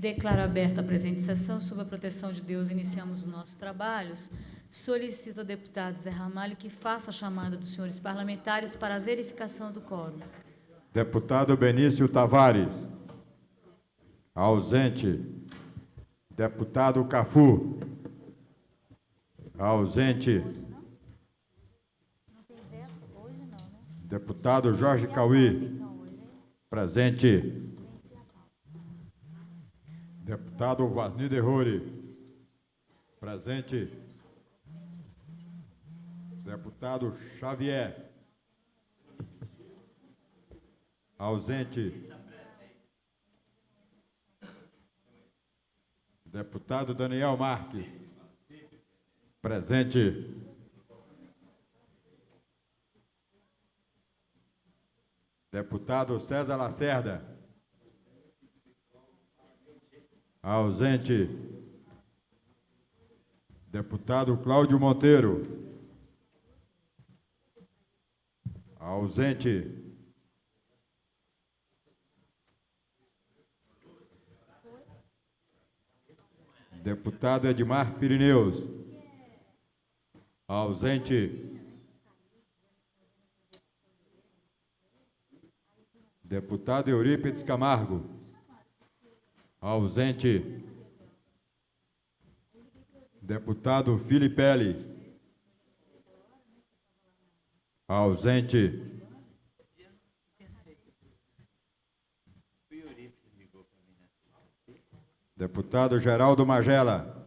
Declaro aberta a presente sessão. Sob a proteção de Deus, iniciamos os nossos trabalhos. Solicito ao deputado Zé Ramalho que faça a chamada dos senhores parlamentares para a verificação do quórum. Deputado Benício Tavares. Ausente. Deputado Cafu. Ausente. Deputado Jorge Cauí. Presente. Deputado Vasni Derrori. Presente. Deputado Xavier. Ausente. Deputado Daniel Marques. Presente. Deputado César Lacerda. Ausente. Deputado Cláudio Monteiro. Ausente. Deputado Edmar Pirineus. Ausente. Deputado Eurípides Camargo. Ausente. Deputado Filipelli. Ausente. Deputado Geraldo Magela.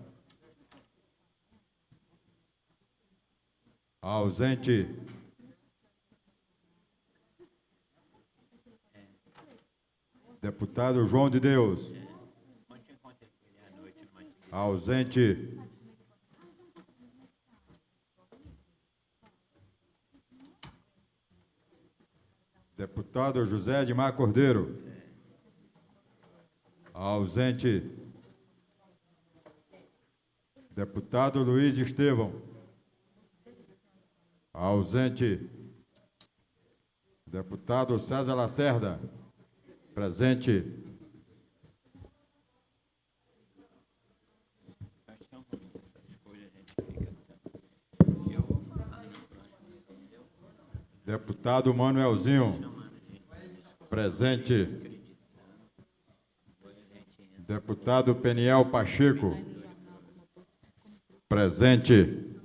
Ausente. Deputado João de Deus. Ausente. Deputado José Edmar Cordeiro. Ausente. Deputado Luiz Estevão. Ausente. Deputado César Lacerda. Presente. Deputado Manuelzinho. Presente. Deputado Peniel Pacheco. Presente.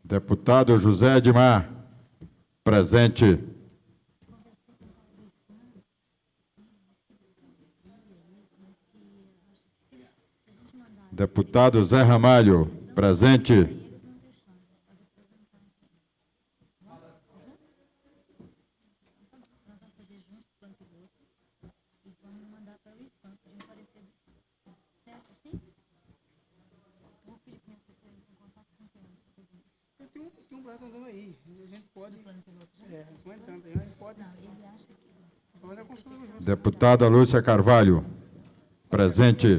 Deputado José Edmar. Presente. Deputado Zé Ramalho. Presente. Deputada Lúcia Carvalho. Presente.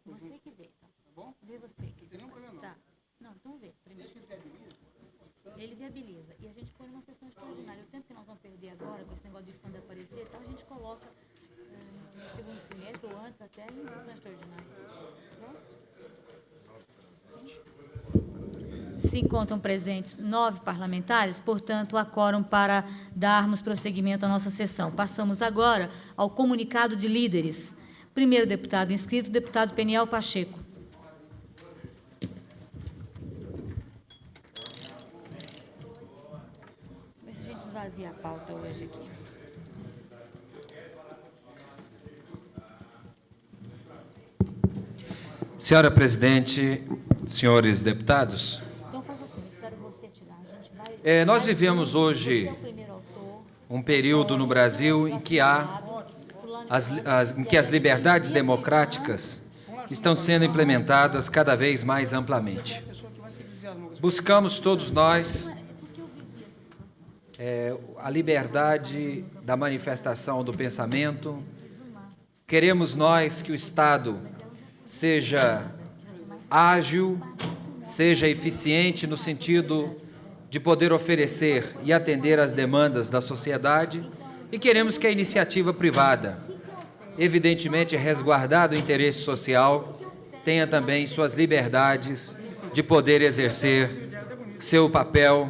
Você que vê, tá bom? Vê você que você tá. Não, então vê. Primeiro. Ele viabiliza. E a gente põe numa sessão extraordinária. O tempo que nós vamos perder agora, com esse negócio de fundo aparecer, então a gente coloca no segundo semestre ou antes até em sessão extraordinária. Certo? Se encontram presentes 9 parlamentares, portanto, há quórum para darmos prosseguimento à nossa sessão. Passamos agora ao comunicado de líderes. Primeiro deputado inscrito, deputado Peniel Pacheco. Vê se a gente esvazia a pauta hoje aqui. Senhora presidente, senhores deputados, Então, faça assim, espero você tirar. A gente vai... nós vivemos hoje Você é o primeiro autor. um período no Brasil em que as liberdades democráticas estão sendo implementadas cada vez mais amplamente. Buscamos todos nós a liberdade da manifestação do pensamento. Queremos nós que o Estado seja ágil, seja eficiente no sentido de poder oferecer e atender às demandas da sociedade, e queremos que a iniciativa privada, evidentemente resguardado o interesse social, tenha também suas liberdades de poder exercer seu papel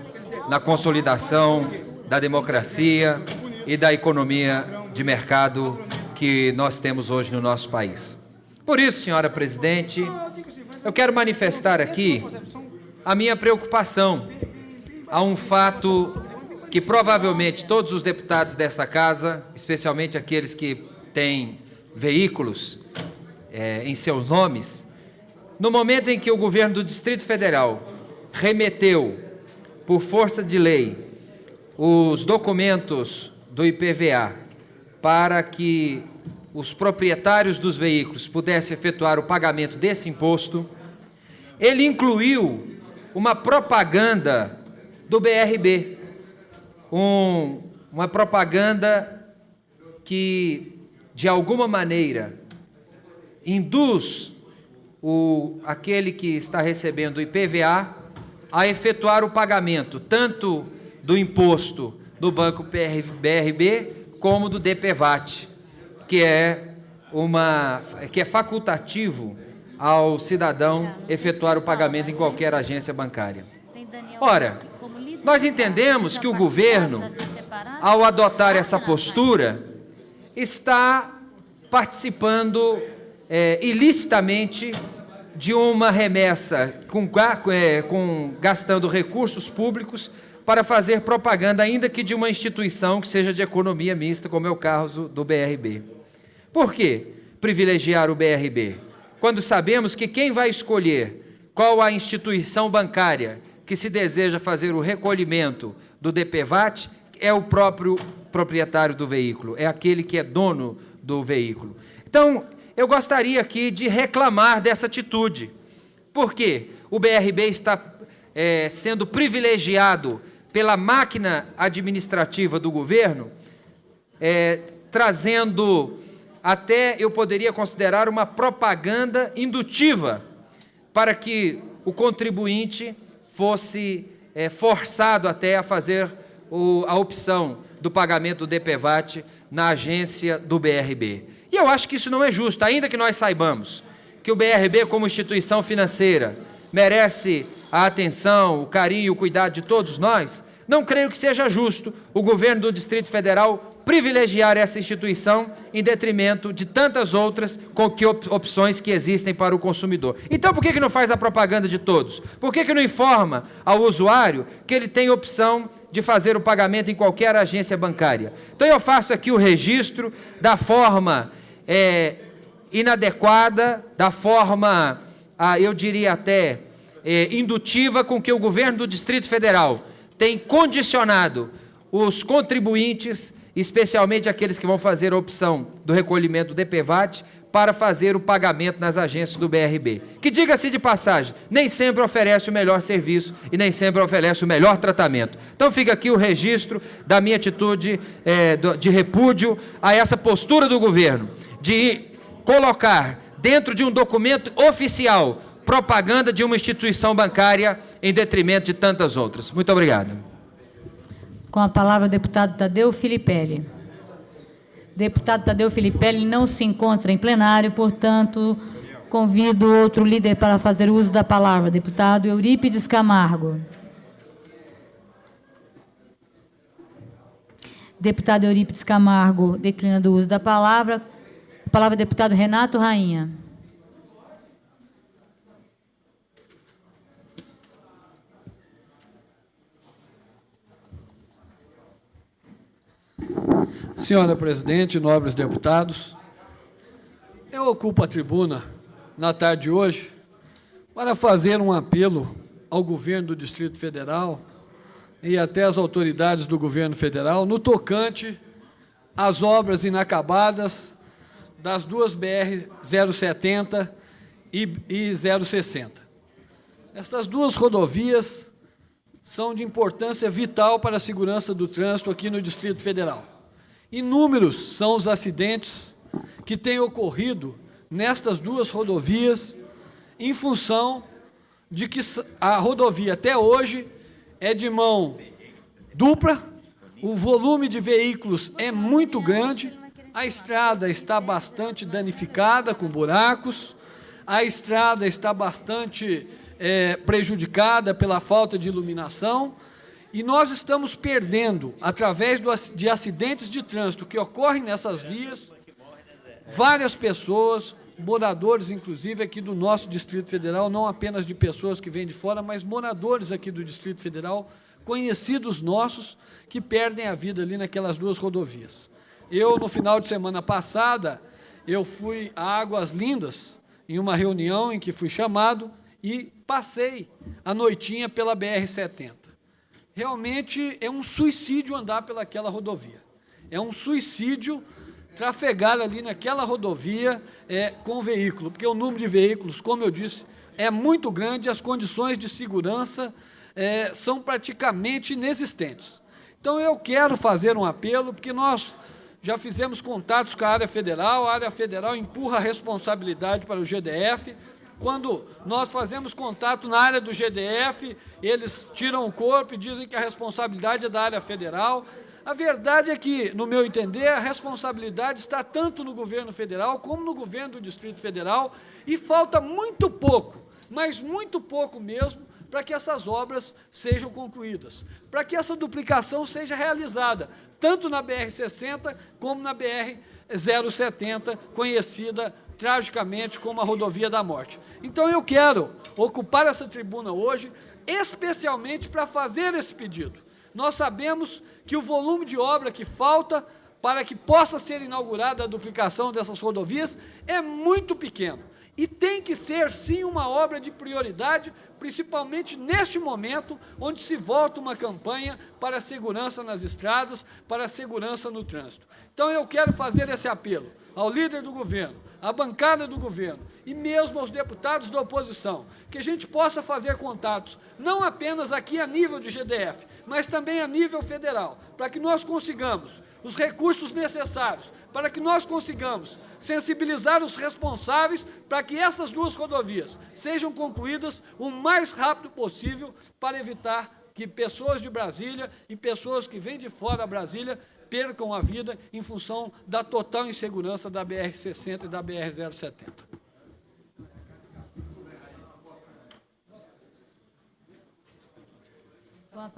na consolidação da democracia e da economia de mercado que nós temos hoje no nosso país. Por isso, senhora presidente, eu quero manifestar aqui a minha preocupação a um fato que provavelmente todos os deputados desta casa, especialmente aqueles que têm veículos em seus nomes, no momento em que o governo do Distrito Federal remeteu, por força de lei, os documentos do IPVA para que os proprietários dos veículos pudessem efetuar o pagamento desse imposto, ele incluiu uma propaganda do BRB, uma propaganda que, de alguma maneira, induz aquele que está recebendo o IPVA a efetuar o pagamento tanto do imposto do Banco BRB como do DPVAT, que é facultativo ao cidadão efetuar o pagamento em qualquer agência bancária. Ora, nós entendemos que o governo, ao adotar essa postura, está participando ilicitamente de uma remessa, gastando recursos públicos para fazer propaganda, ainda que de uma instituição que seja de economia mista, como é o caso do BRB. Por que privilegiar o BRB? Quando sabemos que quem vai escolher qual a instituição bancária que se deseja fazer o recolhimento do DPVAT é o próprio proprietário do veículo, é aquele que é dono do veículo. Então, eu gostaria aqui de reclamar dessa atitude. Por quê? O BRB está sendo privilegiado pela máquina administrativa do governo, trazendo até, eu poderia considerar, uma propaganda indutiva para que o contribuinte fosse forçado até a fazer a opção do pagamento do DPVAT na agência do BRB. E eu acho que isso não é justo, ainda que nós saibamos que o BRB, como instituição financeira, merece a atenção, o carinho e o cuidado de todos nós. Não creio que seja justo o governo do Distrito Federal privilegiar essa instituição em detrimento de tantas outras opções que existem para o consumidor. Então, por que não faz a propaganda de todos? Por que não informa ao usuário que ele tem opção de fazer o pagamento em qualquer agência bancária? Então, eu faço aqui o registro da forma inadequada, da forma, eu diria até, indutiva com que o governo do Distrito Federal tem condicionado os contribuintes, especialmente aqueles que vão fazer a opção do recolhimento do DPVAT, para fazer o pagamento nas agências do BRB, que, diga-se de passagem, nem sempre oferece o melhor serviço e nem sempre oferece o melhor tratamento. Então fica aqui o registro da minha atitude de repúdio a essa postura do governo, de colocar dentro de um documento oficial propaganda de uma instituição bancária em detrimento de tantas outras. Muito obrigado. Com a palavra o deputado Tadeu Filipelli. Deputado Tadeu Filipelli não se encontra em plenário, portanto, convido outro líder para fazer uso da palavra. Deputado Eurípides Camargo. Deputado Eurípides Camargo declina do uso da palavra. A palavra deputado Renato Rainha. Senhora presidente, nobres deputados, eu ocupo a tribuna na tarde de hoje para fazer um apelo ao governo do Distrito Federal e até às autoridades do governo federal no tocante às obras inacabadas das duas BR-070 e 060. Estas duas rodovias são de importância vital para a segurança do trânsito aqui no Distrito Federal. Inúmeros são os acidentes que têm ocorrido nestas duas rodovias em função de que a rodovia até hoje é de mão dupla, o volume de veículos é muito grande, a estrada está bastante danificada, com buracos, a estrada está bastante prejudicada pela falta de iluminação, e nós estamos perdendo, através de acidentes de trânsito que ocorrem nessas vias, várias pessoas, moradores, inclusive, aqui do nosso Distrito Federal, não apenas de pessoas que vêm de fora, mas moradores aqui do Distrito Federal, conhecidos nossos, que perdem a vida ali naquelas duas rodovias. Eu, no final de semana passada, eu fui a Águas Lindas, em uma reunião em que fui chamado, e passei a noitinha pela BR-70. Realmente é um suicídio andar pelaquela rodovia. É um suicídio trafegar ali naquela rodovia com veículo, porque o número de veículos, como eu disse, é muito grande, as condições de segurança são praticamente inexistentes. Então, eu quero fazer um apelo, porque nós já fizemos contatos com a área federal empurra a responsabilidade para o GDF. Quando nós fazemos contato na área do GDF, eles tiram o corpo e dizem que a responsabilidade é da área federal. A verdade é que, no meu entender, a responsabilidade está tanto no governo federal como no governo do Distrito Federal, e falta muito pouco, mas muito pouco mesmo, para que essas obras sejam concluídas, para que essa duplicação seja realizada, tanto na BR-60 como na BR-070, conhecida tragicamente como a Rodovia da Morte. Então, eu quero ocupar essa tribuna hoje, especialmente para fazer esse pedido. Nós sabemos que o volume de obra que falta para que possa ser inaugurada a duplicação dessas rodovias é muito pequeno. E tem que ser, sim, uma obra de prioridade, principalmente neste momento, onde se volta uma campanha para a segurança nas estradas, para a segurança no trânsito. Então, eu quero fazer esse apelo ao líder do governo, à bancada do governo e mesmo aos deputados da oposição, que a gente possa fazer contatos, não apenas aqui a nível de GDF, mas também a nível federal, para que nós consigamos os recursos necessários, para que nós consigamos sensibilizar os responsáveis para que essas duas rodovias sejam concluídas o mais rápido possível, para evitar que pessoas de Brasília e pessoas que vêm de fora da Brasília percam a vida em função da total insegurança da BR-60 e da BR-070. Com a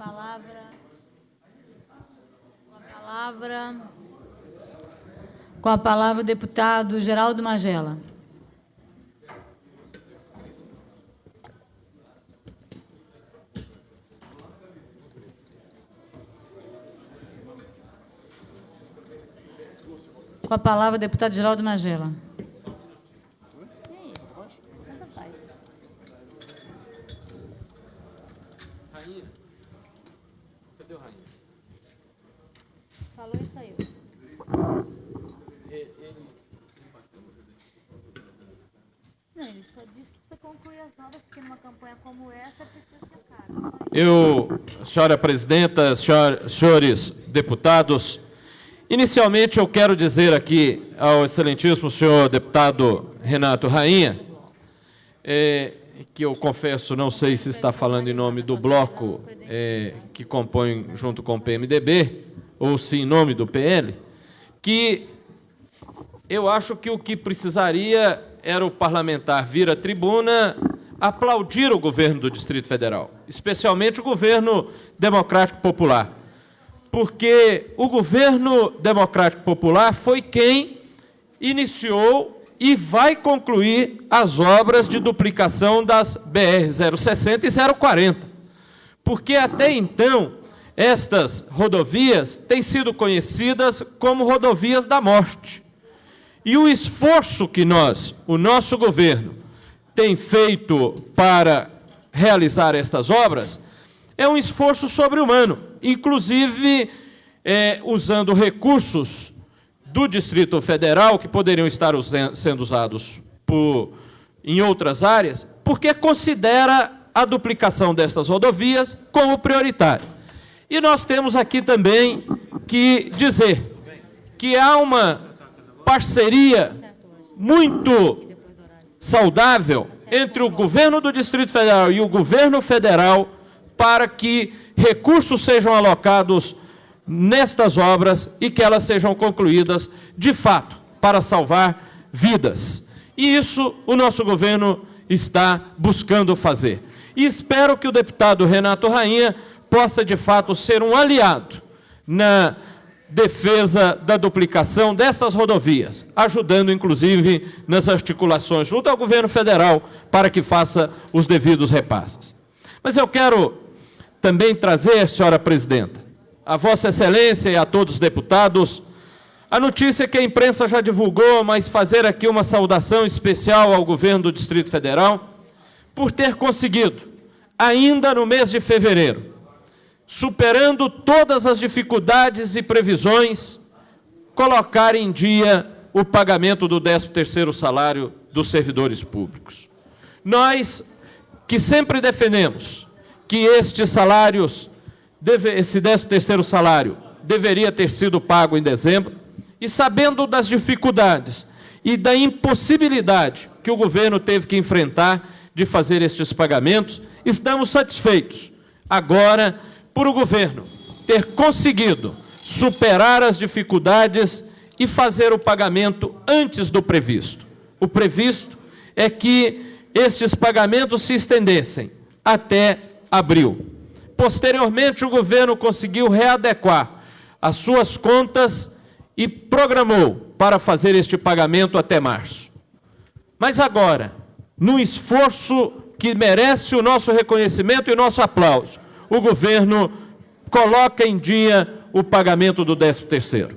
palavra o deputado Geraldo Magela. Com a palavra o deputado Geraldo Magela. Rainha. Cadê o Rainha? Falou e saiu. Não, ele só disse que precisa concluir as obras, porque numa campanha como essa precisa ficar. Senhora presidenta, senhores deputados, inicialmente eu quero dizer aqui ao excelentíssimo senhor deputado Renato Rainha, que eu confesso, não sei se está falando em nome do bloco que compõe junto com o PMDB, ou se em nome do PL, que eu acho que o que precisaria era o parlamentar vir à tribuna aplaudir o governo do Distrito Federal, especialmente o governo democrático popular, porque o governo democrático popular foi quem iniciou e vai concluir as obras de duplicação das BR-060 e 040, porque até então estas rodovias têm sido conhecidas como rodovias da morte. E o esforço que o nosso governo, tem feito para realizar estas obras é um esforço sobre-humano, inclusive usando recursos do Distrito Federal, que poderiam estar sendo usados em outras áreas, porque considera a duplicação destas rodovias como prioritária. E nós temos aqui também que dizer que há uma parceria muito saudável entre o governo do Distrito Federal e o governo federal para que recursos sejam alocados nestas obras e que elas sejam concluídas, de fato, para salvar vidas. E isso o nosso governo está buscando fazer. E espero que o deputado Renato Rainha possa, de fato, ser um aliado na defesa da duplicação destas rodovias, ajudando, inclusive, nas articulações junto ao governo federal para que faça os devidos repasses. Mas eu quero também trazer, senhora presidenta, a Vossa Excelência e a todos os deputados, a notícia que a imprensa já divulgou, mas fazer aqui uma saudação especial ao governo do Distrito Federal, por ter conseguido, ainda no mês de fevereiro, superando todas as dificuldades e previsões, colocar em dia o pagamento do 13º salário dos servidores públicos. Nós, que sempre defendemos que estes salários, esse 13º salário, deveria ter sido pago em dezembro, e sabendo das dificuldades e da impossibilidade que o governo teve que enfrentar de fazer estes pagamentos, estamos satisfeitos agora por o governo ter conseguido superar as dificuldades e fazer o pagamento antes do previsto. O previsto é que estes pagamentos se estendessem até abril. Posteriormente, o governo conseguiu readequar as suas contas e programou para fazer este pagamento até março. Mas agora, num esforço que merece o nosso reconhecimento e o nosso aplauso, o governo coloca em dia o pagamento do 13º.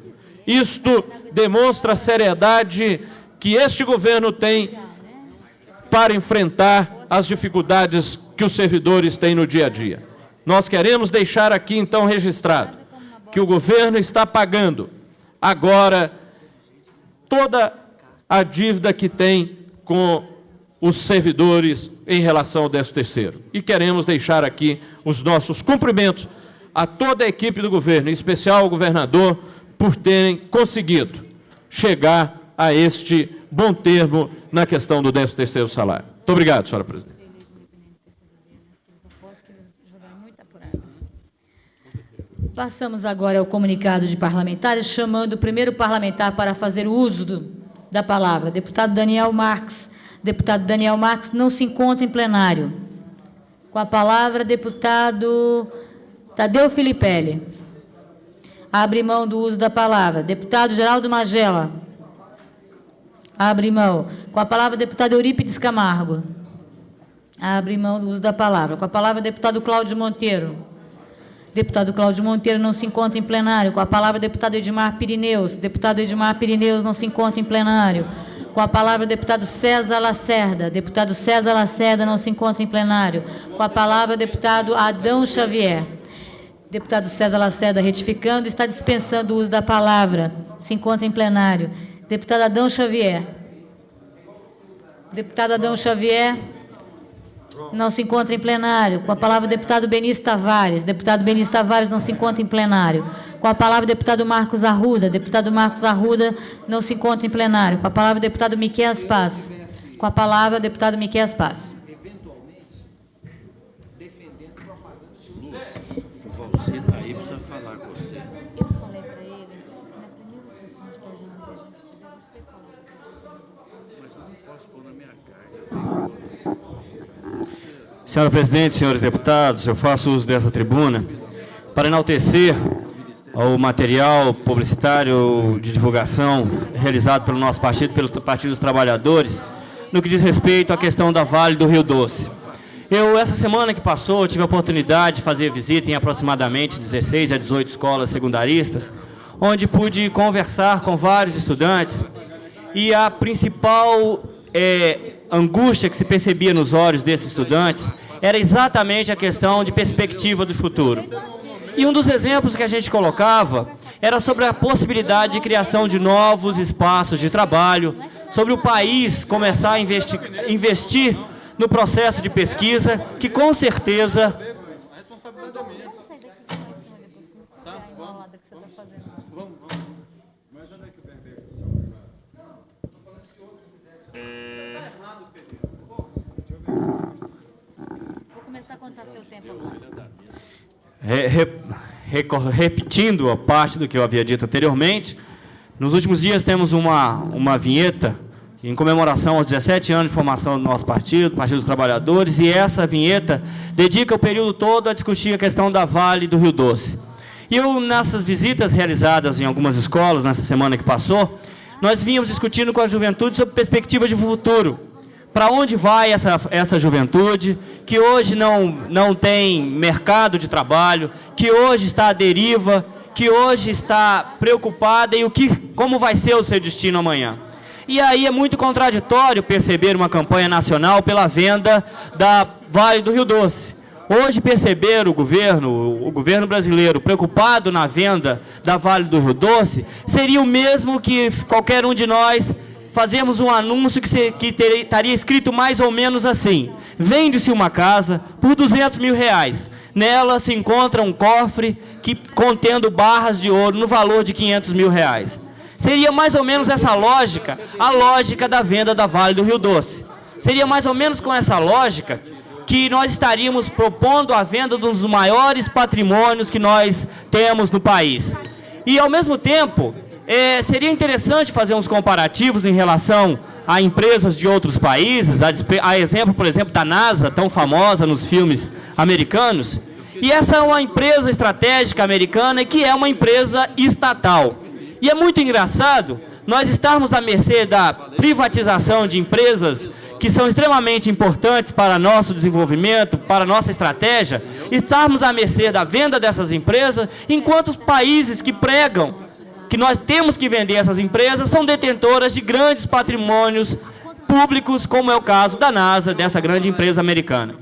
Isto demonstra a seriedade que este governo tem para enfrentar as dificuldades que os servidores têm no dia a dia. Nós queremos deixar aqui, então, registrado que o governo está pagando agora toda a dívida que tem com os servidores em relação ao 13º. E queremos deixar aqui os nossos cumprimentos a toda a equipe do governo, em especial ao governador, por terem conseguido chegar a este bom termo na questão do 13º salário. Muito obrigado, senhora presidente. Passamos agora ao comunicado de parlamentares, chamando o primeiro parlamentar para fazer uso da palavra. Deputado Daniel Marques. Deputado Daniel Marques não se encontra em plenário. Com a palavra, deputado Tadeu Filipelli. Abre mão do uso da palavra. Deputado Geraldo Magela. Abre mão. Com a palavra, deputado Eurípides Camargo. Abre mão do uso da palavra. Com a palavra, deputado Cláudio Monteiro. Deputado Cláudio Monteiro não se encontra em plenário. Com a palavra, deputado Edmar Pirineus. Deputado Edmar Pirineus não se encontra em plenário. Com a palavra, deputado César Lacerda. Deputado César Lacerda não se encontra em plenário. Com a palavra, deputado Adão Xavier. Deputado César Lacerda, retificando, está dispensando o uso da palavra. Se encontra em plenário. Deputado Adão Xavier. Deputado Adão Xavier não se encontra em plenário. Com a palavra, deputado Benício Tavares. Deputado Benício Tavares não se encontra em plenário. Com a palavra, deputado Marcos Arruda. Deputado Marcos Arruda não se encontra em plenário. Com a palavra, deputado Miquel Paz. Com a palavra, deputado Miquel Paz. Você está aí, precisa falar com você. Eu falei para ele, na primeira sessão extraordinária que a gente tiver, você falar. Mas eu não posso pôr na minha carga. Senhora presidente, senhores deputados, eu faço uso dessa tribuna para enaltecer o material publicitário de divulgação realizado pelo nosso partido, pelo Partido dos Trabalhadores, no que diz respeito à questão da Vale do Rio Doce. Eu, essa semana que passou, tive a oportunidade de fazer visita em aproximadamente 16 a 18 escolas secundaristas, onde pude conversar com vários estudantes, e a principal angústia que se percebia nos olhos desses estudantes era exatamente a questão de perspectiva do futuro. E um dos exemplos que a gente colocava era sobre a possibilidade de criação de novos espaços de trabalho, sobre o país começar a investir no processo de pesquisa, que com certeza... Vou começar a contar seu tempo agora. Repetindo a parte do que eu havia dito anteriormente, nos últimos dias temos uma vinheta em comemoração aos 17 anos de formação do nosso partido, Partido dos Trabalhadores, e essa vinheta dedica o período todo a discutir a questão da Vale do Rio Doce. E eu, nessas visitas realizadas em algumas escolas, nessa semana que passou, nós vínhamos discutindo com a juventude sobre perspectiva de futuro. Para onde vai essa juventude, que hoje não tem mercado de trabalho, que hoje está à deriva, que hoje está preocupada e como vai ser o seu destino amanhã. E aí é muito contraditório perceber uma campanha nacional pela venda da Vale do Rio Doce. Hoje perceber o governo brasileiro preocupado na venda da Vale do Rio Doce seria o mesmo que qualquer um de nós fazemos um anúncio que estaria escrito mais ou menos assim: vende-se uma casa por R$200 mil. Nela se encontra um cofre contendo barras de ouro no valor de R$500 mil. Seria mais ou menos essa lógica, a lógica da venda da Vale do Rio Doce. Seria mais ou menos com essa lógica que nós estaríamos propondo a venda dos maiores patrimônios que nós temos no país. E, ao mesmo tempo, seria interessante fazer uns comparativos em relação a empresas de outros países, a exemplo, por exemplo, da NASA, tão famosa nos filmes americanos. E essa é uma empresa estratégica americana que é uma empresa estatal. E é muito engraçado nós estarmos à mercê da privatização de empresas que são extremamente importantes para nosso desenvolvimento, para nossa estratégia, estarmos à mercê da venda dessas empresas, enquanto os países que pregam que nós temos que vender essas empresas são detentoras de grandes patrimônios públicos, como é o caso da NASA, dessa grande empresa americana.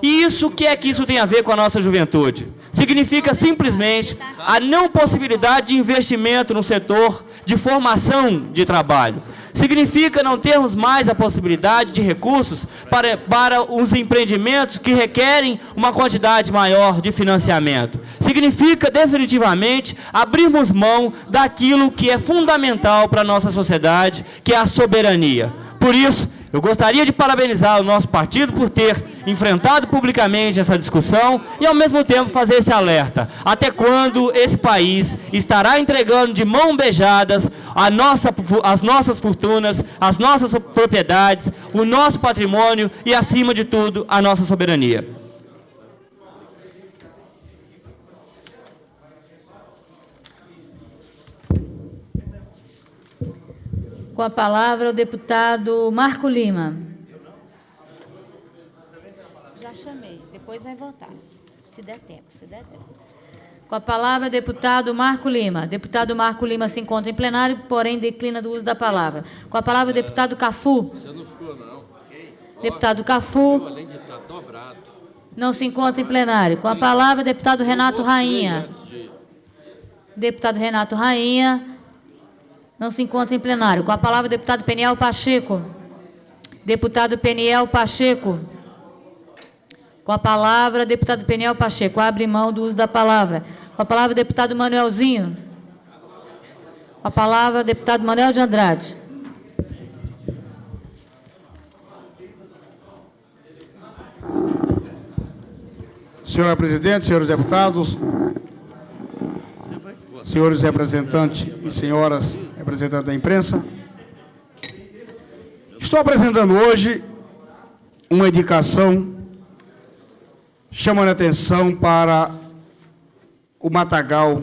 E o que é que isso tem a ver com a nossa juventude? Significa simplesmente a não possibilidade de investimento no setor de formação de trabalho. Significa não termos mais a possibilidade de recursos para os empreendimentos que requerem uma quantidade maior de financiamento. Significa definitivamente abrirmos mão daquilo que é fundamental para a nossa sociedade, que é a soberania. Por isso, eu gostaria de parabenizar o nosso partido por ter enfrentado publicamente essa discussão e, ao mesmo tempo, fazer esse alerta. Até quando esse país estará entregando de mãos beijadas as nossas fortunas, as nossas propriedades, o nosso patrimônio e, acima de tudo, a nossa soberania? Com a palavra o deputado Marco Lima. Já chamei, depois vai voltar, se der tempo, Com a palavra o deputado Marco Lima. Deputado Marco Lima se encontra em plenário, porém declina do uso da palavra. Com a palavra o deputado Cafu. Você não ficou, não. Deputado Cafu. Além de estar dobrado. Não se encontra em plenário. Com a palavra o deputado Renato Rainha. Deputado Renato Rainha. Não se encontra em plenário. Com a palavra o deputado Peniel Pacheco. Deputado Peniel Pacheco. Com a palavra, deputado Peniel Pacheco. Abre mão do uso da palavra. Com a palavra, deputado Manuelzinho. Com a palavra, deputado Manuel de Andrade. Senhora presidente, senhores deputados, senhores representantes e senhoras representantes da imprensa, estou apresentando hoje uma indicação chamando a atenção para o matagal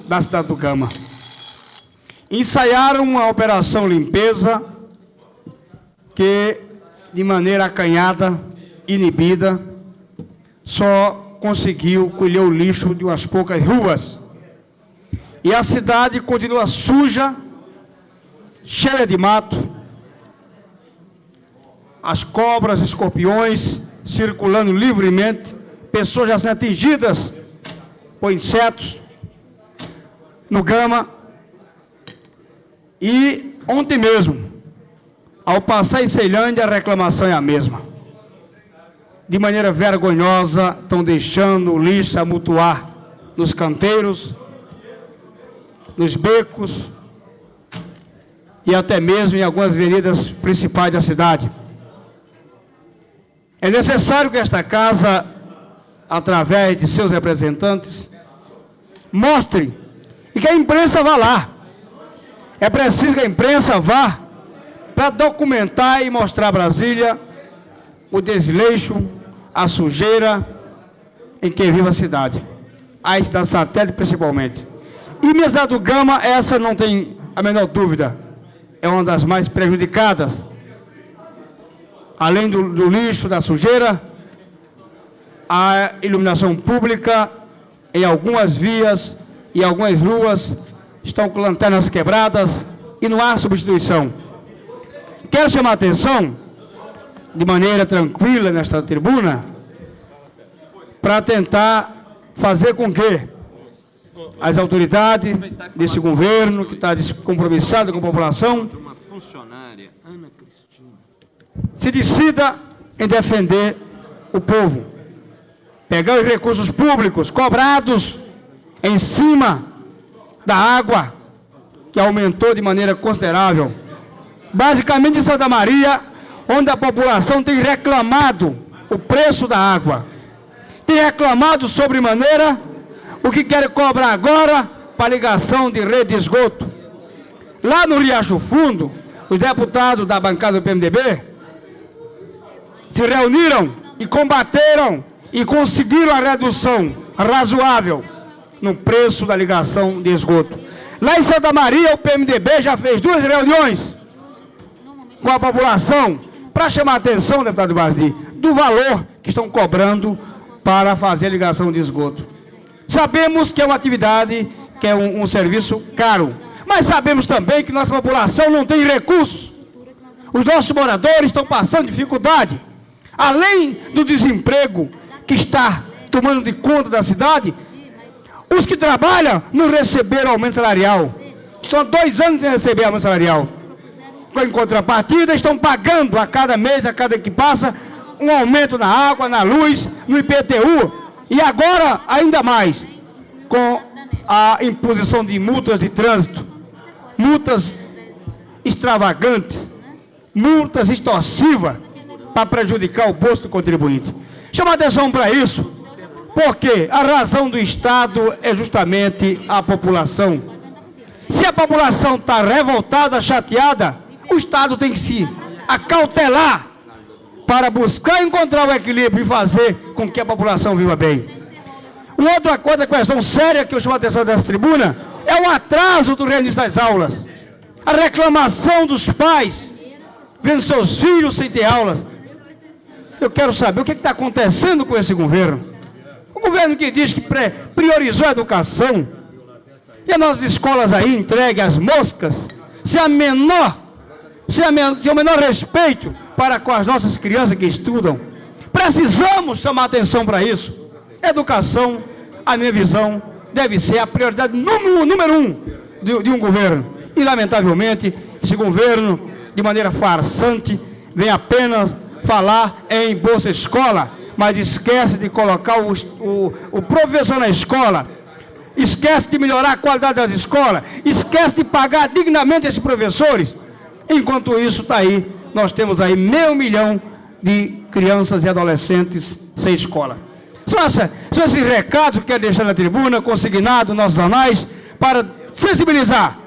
da cidade do Gama. Ensaiaram uma operação limpeza que, de maneira acanhada, inibida, só conseguiu colher o lixo de umas poucas ruas. E a cidade continua suja, cheia de mato, as cobras, escorpiões circulando livremente, pessoas já sendo atingidas por insetos no Gama. E ontem mesmo, ao passar em Ceilândia, a reclamação é a mesma. De maneira vergonhosa, estão deixando o lixo amontoar nos canteiros, nos becos e até mesmo em algumas avenidas principais da cidade. É necessário que esta casa, através de seus representantes, mostre e que a imprensa vá lá. É preciso que a imprensa vá para documentar e mostrar a Brasília o desleixo, a sujeira em que vive a cidade. A cidade satélite principalmente. E minha cidade do Gama, essa não tem a menor dúvida, é uma das mais prejudicadas. Além do lixo, da sujeira, a iluminação pública em algumas vias e algumas ruas estão com lanternas quebradas e não há substituição. Quero chamar a atenção, de maneira tranquila nesta tribuna, para tentar fazer com que as autoridades desse governo, que está descompromissado com a população, se decida em defender o povo. Pegar os recursos públicos cobrados em cima da água, que aumentou de maneira considerável. Basicamente em Santa Maria, onde a população tem reclamado o preço da água. Tem reclamado sobremaneira o que quer cobrar agora para ligação de rede de esgoto. Lá no Riacho Fundo, os deputados da bancada do PMDB se reuniram e combateram e conseguiram a redução razoável no preço da ligação de esgoto. Lá em Santa Maria, o PMDB já fez 2 reuniões com a população para chamar a atenção, deputado Vazdi, do valor que estão cobrando para fazer a ligação de esgoto. Sabemos que é uma atividade, que é um serviço caro, mas sabemos também que nossa população não tem recursos. Os nossos moradores estão passando dificuldade. Além do desemprego que está tomando de conta da cidade, os que trabalham não receberam aumento salarial. Estão há 2 anos sem receber aumento salarial. Em contrapartida, estão pagando a cada mês, a cada que passa, um aumento na água, na luz, no IPTU. E agora, ainda mais, com a imposição de multas de trânsito, multas extravagantes, multas extorsivas, para prejudicar o bolso do contribuinte. Chama atenção para isso, porque a razão do Estado é justamente a população. Se a população está revoltada, chateada, o Estado tem que se acautelar para buscar encontrar o equilíbrio e fazer com que a população viva bem. Outra questão séria que eu chamo a atenção dessa tribuna é o atraso do reinício das aulas. A reclamação dos pais, vendo seus filhos sem ter aulas. Eu quero saber o que está acontecendo com esse governo. O governo que diz que priorizou a educação, e as nossas escolas aí entregues às moscas, sem o menor respeito para com as nossas crianças que estudam. Precisamos chamar atenção para isso. Educação, a minha visão, deve ser a prioridade número 1 de um governo. E, lamentavelmente, esse governo, de maneira farsante, vem apenas falar em Bolsa Escola, mas esquece de colocar o professor na escola, esquece de melhorar a qualidade das escolas, esquece de pagar dignamente esses professores. Enquanto isso está aí, nós temos aí 500 mil de crianças e adolescentes sem escola. São esses recados que eu quero deixar na tribuna, consignado nos nossos anais, para sensibilizar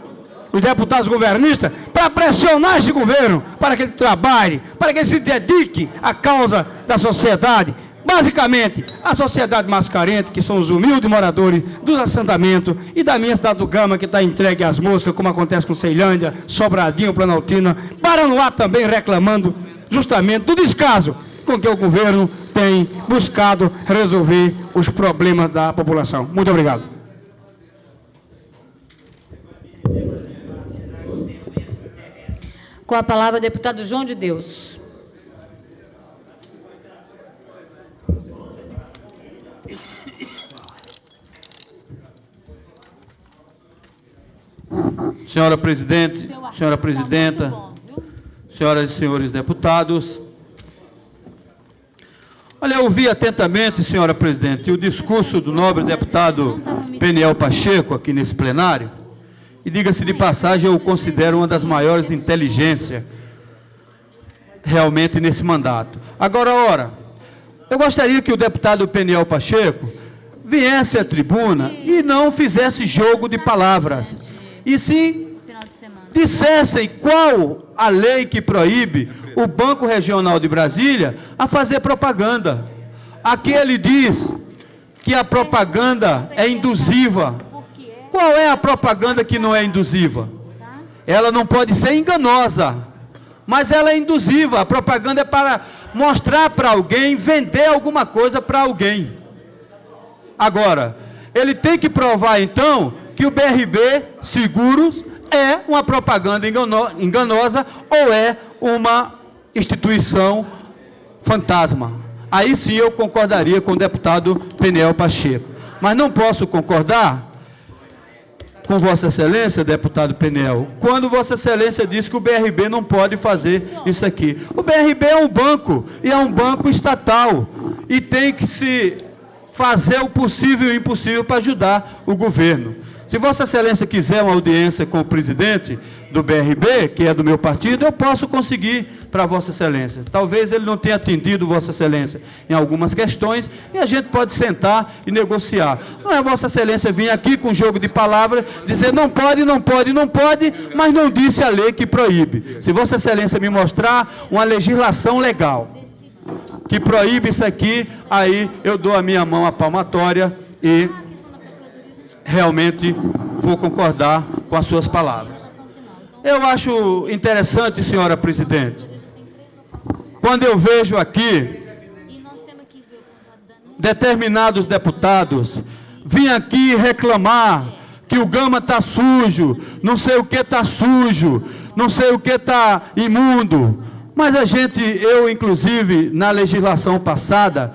os deputados governistas, para pressionar esse governo, para que ele trabalhe, para que ele se dedique à causa da sociedade. Basicamente, a sociedade mais carente, que são os humildes moradores dos assentamentos e da minha cidade do Gama, que está entregue às moscas, como acontece com Ceilândia, Sobradinho, Planaltina, Paranoá também reclamando justamente do descaso com que o governo tem buscado resolver os problemas da população. Muito obrigado. Com a palavra o deputado João de Deus. Senhora presidente, senhora presidenta, senhoras e senhores deputados. Olha, eu ouvi atentamente, senhora presidente, o discurso do nobre deputado Peniel Pacheco aqui nesse plenário. E, diga-se de passagem, eu o considero uma das maiores de inteligência realmente nesse mandato. Agora, ora, Eu gostaria que o deputado Peniel Pacheco viesse à tribuna e não fizesse jogo de palavras, e sim Final de semana. dissessem qual a lei que proíbe o Banco Regional de Brasília a fazer propaganda. Aqui ele diz que a propaganda é induziva. Qual é a propaganda que não é induziva? Ela não pode ser enganosa, mas ela é induziva. A propaganda é para mostrar para alguém, vender alguma coisa para alguém. Agora, ele tem que provar, então, que o BRB Seguros é uma propaganda enganosa ou é uma instituição fantasma. Aí sim eu concordaria com o deputado Peniel Pacheco. Mas não posso concordar com Vossa Excelência, deputado Peniel, quando Vossa Excelência diz que o BRB não pode fazer isso aqui. O BRB é um banco, e é um banco estatal, e tem que se fazer o possível e o impossível para ajudar o governo. Se Vossa Excelência quiser uma audiência com o presidente do BRB, que é do meu partido, eu posso conseguir para Vossa Excelência. Talvez ele não tenha atendido Vossa Excelência em algumas questões, e a gente pode sentar e negociar. Não é Vossa Excelência vir aqui com um jogo de palavras, dizer não pode, não pode, não pode, mas não disse a lei que proíbe. Se Vossa Excelência me mostrar uma legislação legal que proíbe isso aqui, aí eu dou a minha mão à palmatória e realmente vou concordar com as suas palavras. Eu acho interessante, senhora presidente, quando eu vejo aqui determinados deputados vir aqui reclamar que o Gama está sujo, não sei o que está sujo, não sei o que está imundo. Mas eu inclusive, na legislação passada,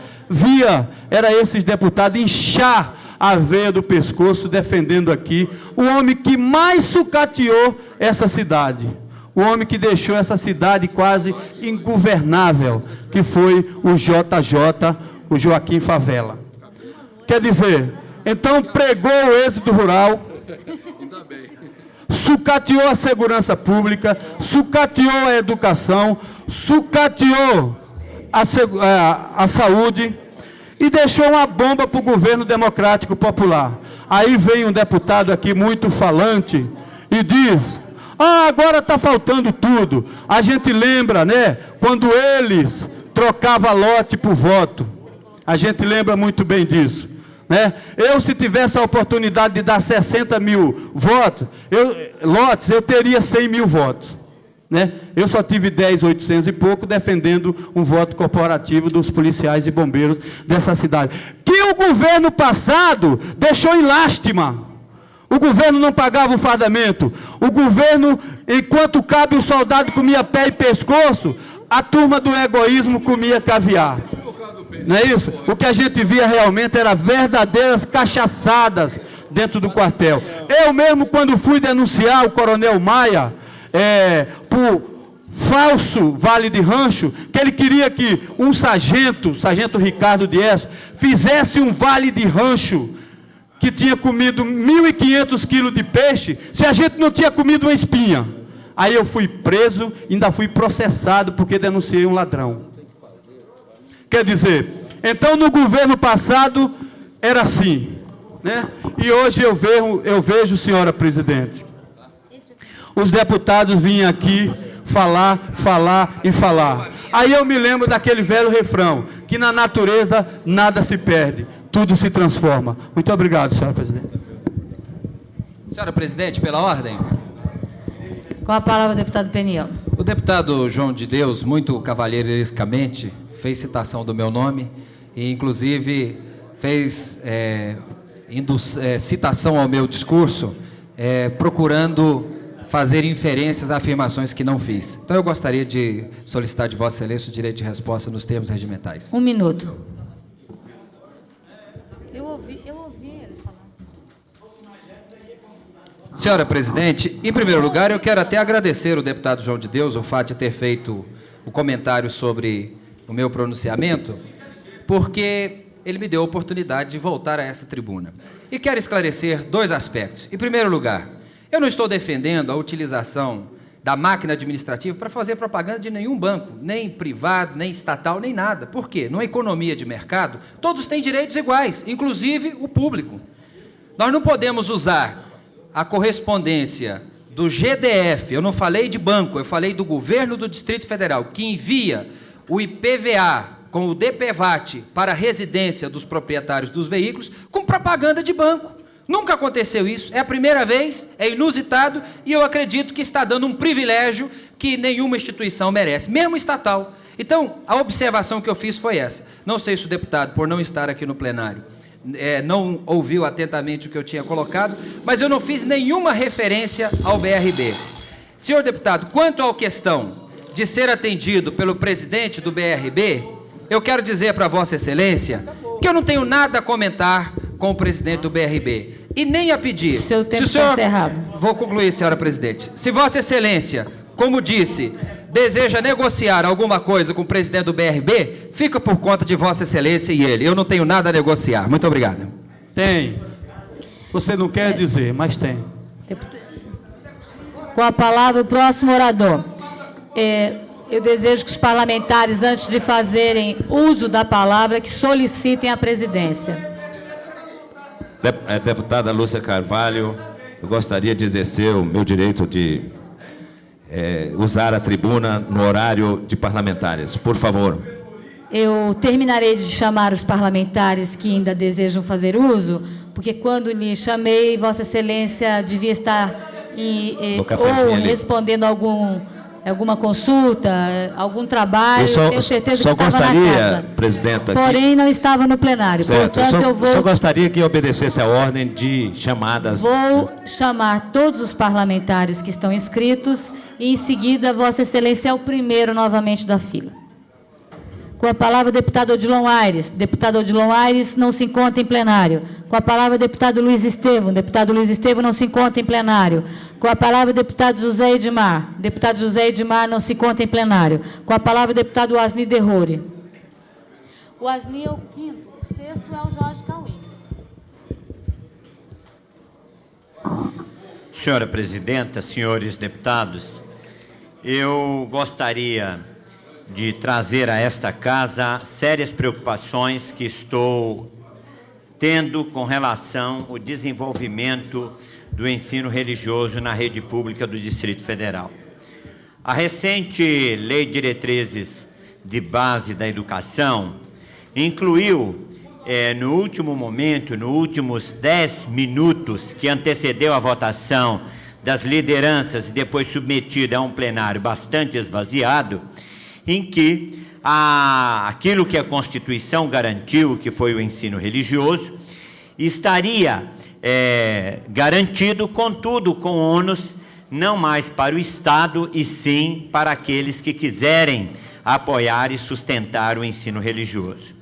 era esses deputados inchar a veia do pescoço, defendendo aqui o homem que mais sucateou essa cidade, o homem que deixou essa cidade quase ingovernável, que foi o JJ, o Joaquim Favela. Quer dizer, então pregou o êxodo rural, sucateou a segurança pública, sucateou a educação, sucateou a saúde, e deixou uma bomba para o governo democrático popular. Aí vem um deputado aqui muito falante e diz, agora está faltando tudo. A gente lembra, né, quando eles trocavam lote por voto. A gente lembra muito bem disso, né? Se tivesse a oportunidade de dar 60 mil votos, lotes, eu teria 100 mil votos. Né? Eu só tive 10.800 e pouco defendendo um voto corporativo dos policiais e bombeiros dessa cidade. Que o governo passado deixou em lástima. O governo não pagava o fardamento. O governo, enquanto cabe o soldado comia pé e pescoço, a turma do egoísmo comia caviar. Não é isso? O que a gente via realmente era verdadeiras cachaçadas dentro do quartel. Eu mesmo, quando fui denunciar o coronel Maia, por falso vale de rancho, que ele queria que um sargento Ricardo Dias, fizesse um vale de rancho, que tinha comido 1.500 quilos de peixe, se a gente não tinha comido uma espinha. Aí eu fui preso, ainda fui processado, porque denunciei um ladrão. Quer dizer, então no governo passado, era assim, né? E hoje eu vejo, senhora presidente, os deputados vinham aqui falar e falar. Aí eu me lembro daquele velho refrão, que na natureza nada se perde, tudo se transforma. Muito obrigado, senhora presidente. Senhora presidente, pela ordem. Com a palavra, deputado Peniel. O deputado João de Deus, muito cavalheirescamente, fez citação do meu nome e, inclusive, fez citação ao meu discurso, procurando fazer inferências a afirmações que não fiz. Então, eu gostaria de solicitar de Vossa Excelência o direito de resposta nos termos regimentais. 1 minuto. Eu ouvi ele falar. Senhora presidente, em primeiro lugar, eu quero até agradecer o deputado João de Deus o fato de ter feito o comentário sobre o meu pronunciamento, porque ele me deu a oportunidade de voltar a essa tribuna. E quero esclarecer 2 aspectos. Em primeiro lugar, eu não estou defendendo a utilização da máquina administrativa para fazer propaganda de nenhum banco, nem privado, nem estatal, nem nada. Por quê? Numa economia de mercado, todos têm direitos iguais, inclusive o público. Nós não podemos usar a correspondência do GDF, eu não falei de banco, eu falei do governo do Distrito Federal, que envia o IPVA com o DPVAT para a residência dos proprietários dos veículos, com propaganda de banco. Nunca aconteceu isso, é a primeira vez, é inusitado, e eu acredito que está dando um privilégio que nenhuma instituição merece, mesmo estatal. Então, a observação que eu fiz foi essa. Não sei se o deputado, por não estar aqui no plenário, não ouviu atentamente o que eu tinha colocado, mas eu não fiz nenhuma referência ao BRB. Senhor deputado, quanto à questão de ser atendido pelo presidente do BRB, eu quero dizer para Vossa Excelência que eu não tenho nada a comentar com o presidente do BRB e nem a pedir. Seu tempo está encerrado. Vou concluir, senhora presidente. Se Vossa Excelência, como disse, deseja negociar alguma coisa com o presidente do BRB, fica por conta de Vossa Excelência e ele. Eu não tenho nada a negociar. Muito obrigado. Tem. Você não quer dizer, mas tem. Com a palavra, o próximo orador. Eu desejo que os parlamentares, antes de fazerem uso da palavra, que solicitem a presidência. Deputada Lúcia Carvalho, eu gostaria de exercer o meu direito de usar a tribuna no horário de parlamentares. Por favor. Eu terminarei de chamar os parlamentares que ainda desejam fazer uso, porque quando lhe chamei, Vossa Excelência devia estar ou respondendo alguma consulta, algum trabalho, tenho certeza que estava na casa. Presidenta, porém, não estava no plenário. Certo, portanto, só gostaria que obedecesse a ordem de chamadas. Vou chamar todos os parlamentares que estão inscritos e, em seguida, Vossa Excelência é o primeiro novamente da fila. Com a palavra, o deputado Odilon Aires. Deputado Odilon Aires não se encontra em plenário. Com a palavra, o deputado Luiz Estevam. Deputado Luiz Estevam não se encontra em plenário. Com a palavra, o deputado José Edmar. Deputado José Edmar não se encontra em plenário. Com a palavra, o deputado Asni Derrore. O Asni é o quinto, o sexto é o Jorge Cauim. Senhora presidenta, senhores deputados, eu gostaria de trazer a esta casa sérias preocupações que estou tendo com relação ao desenvolvimento do ensino religioso na rede pública do Distrito Federal. A recente Lei de Diretrizes de Base da Educação incluiu, no último momento, nos últimos 10 minutos que antecedeu a votação das lideranças e depois submetida a um plenário bastante esvaziado, em que aquilo que a Constituição garantiu, que foi o ensino religioso, estaria garantido, contudo, com ônus não mais para o Estado, e sim para aqueles que quiserem apoiar e sustentar o ensino religioso.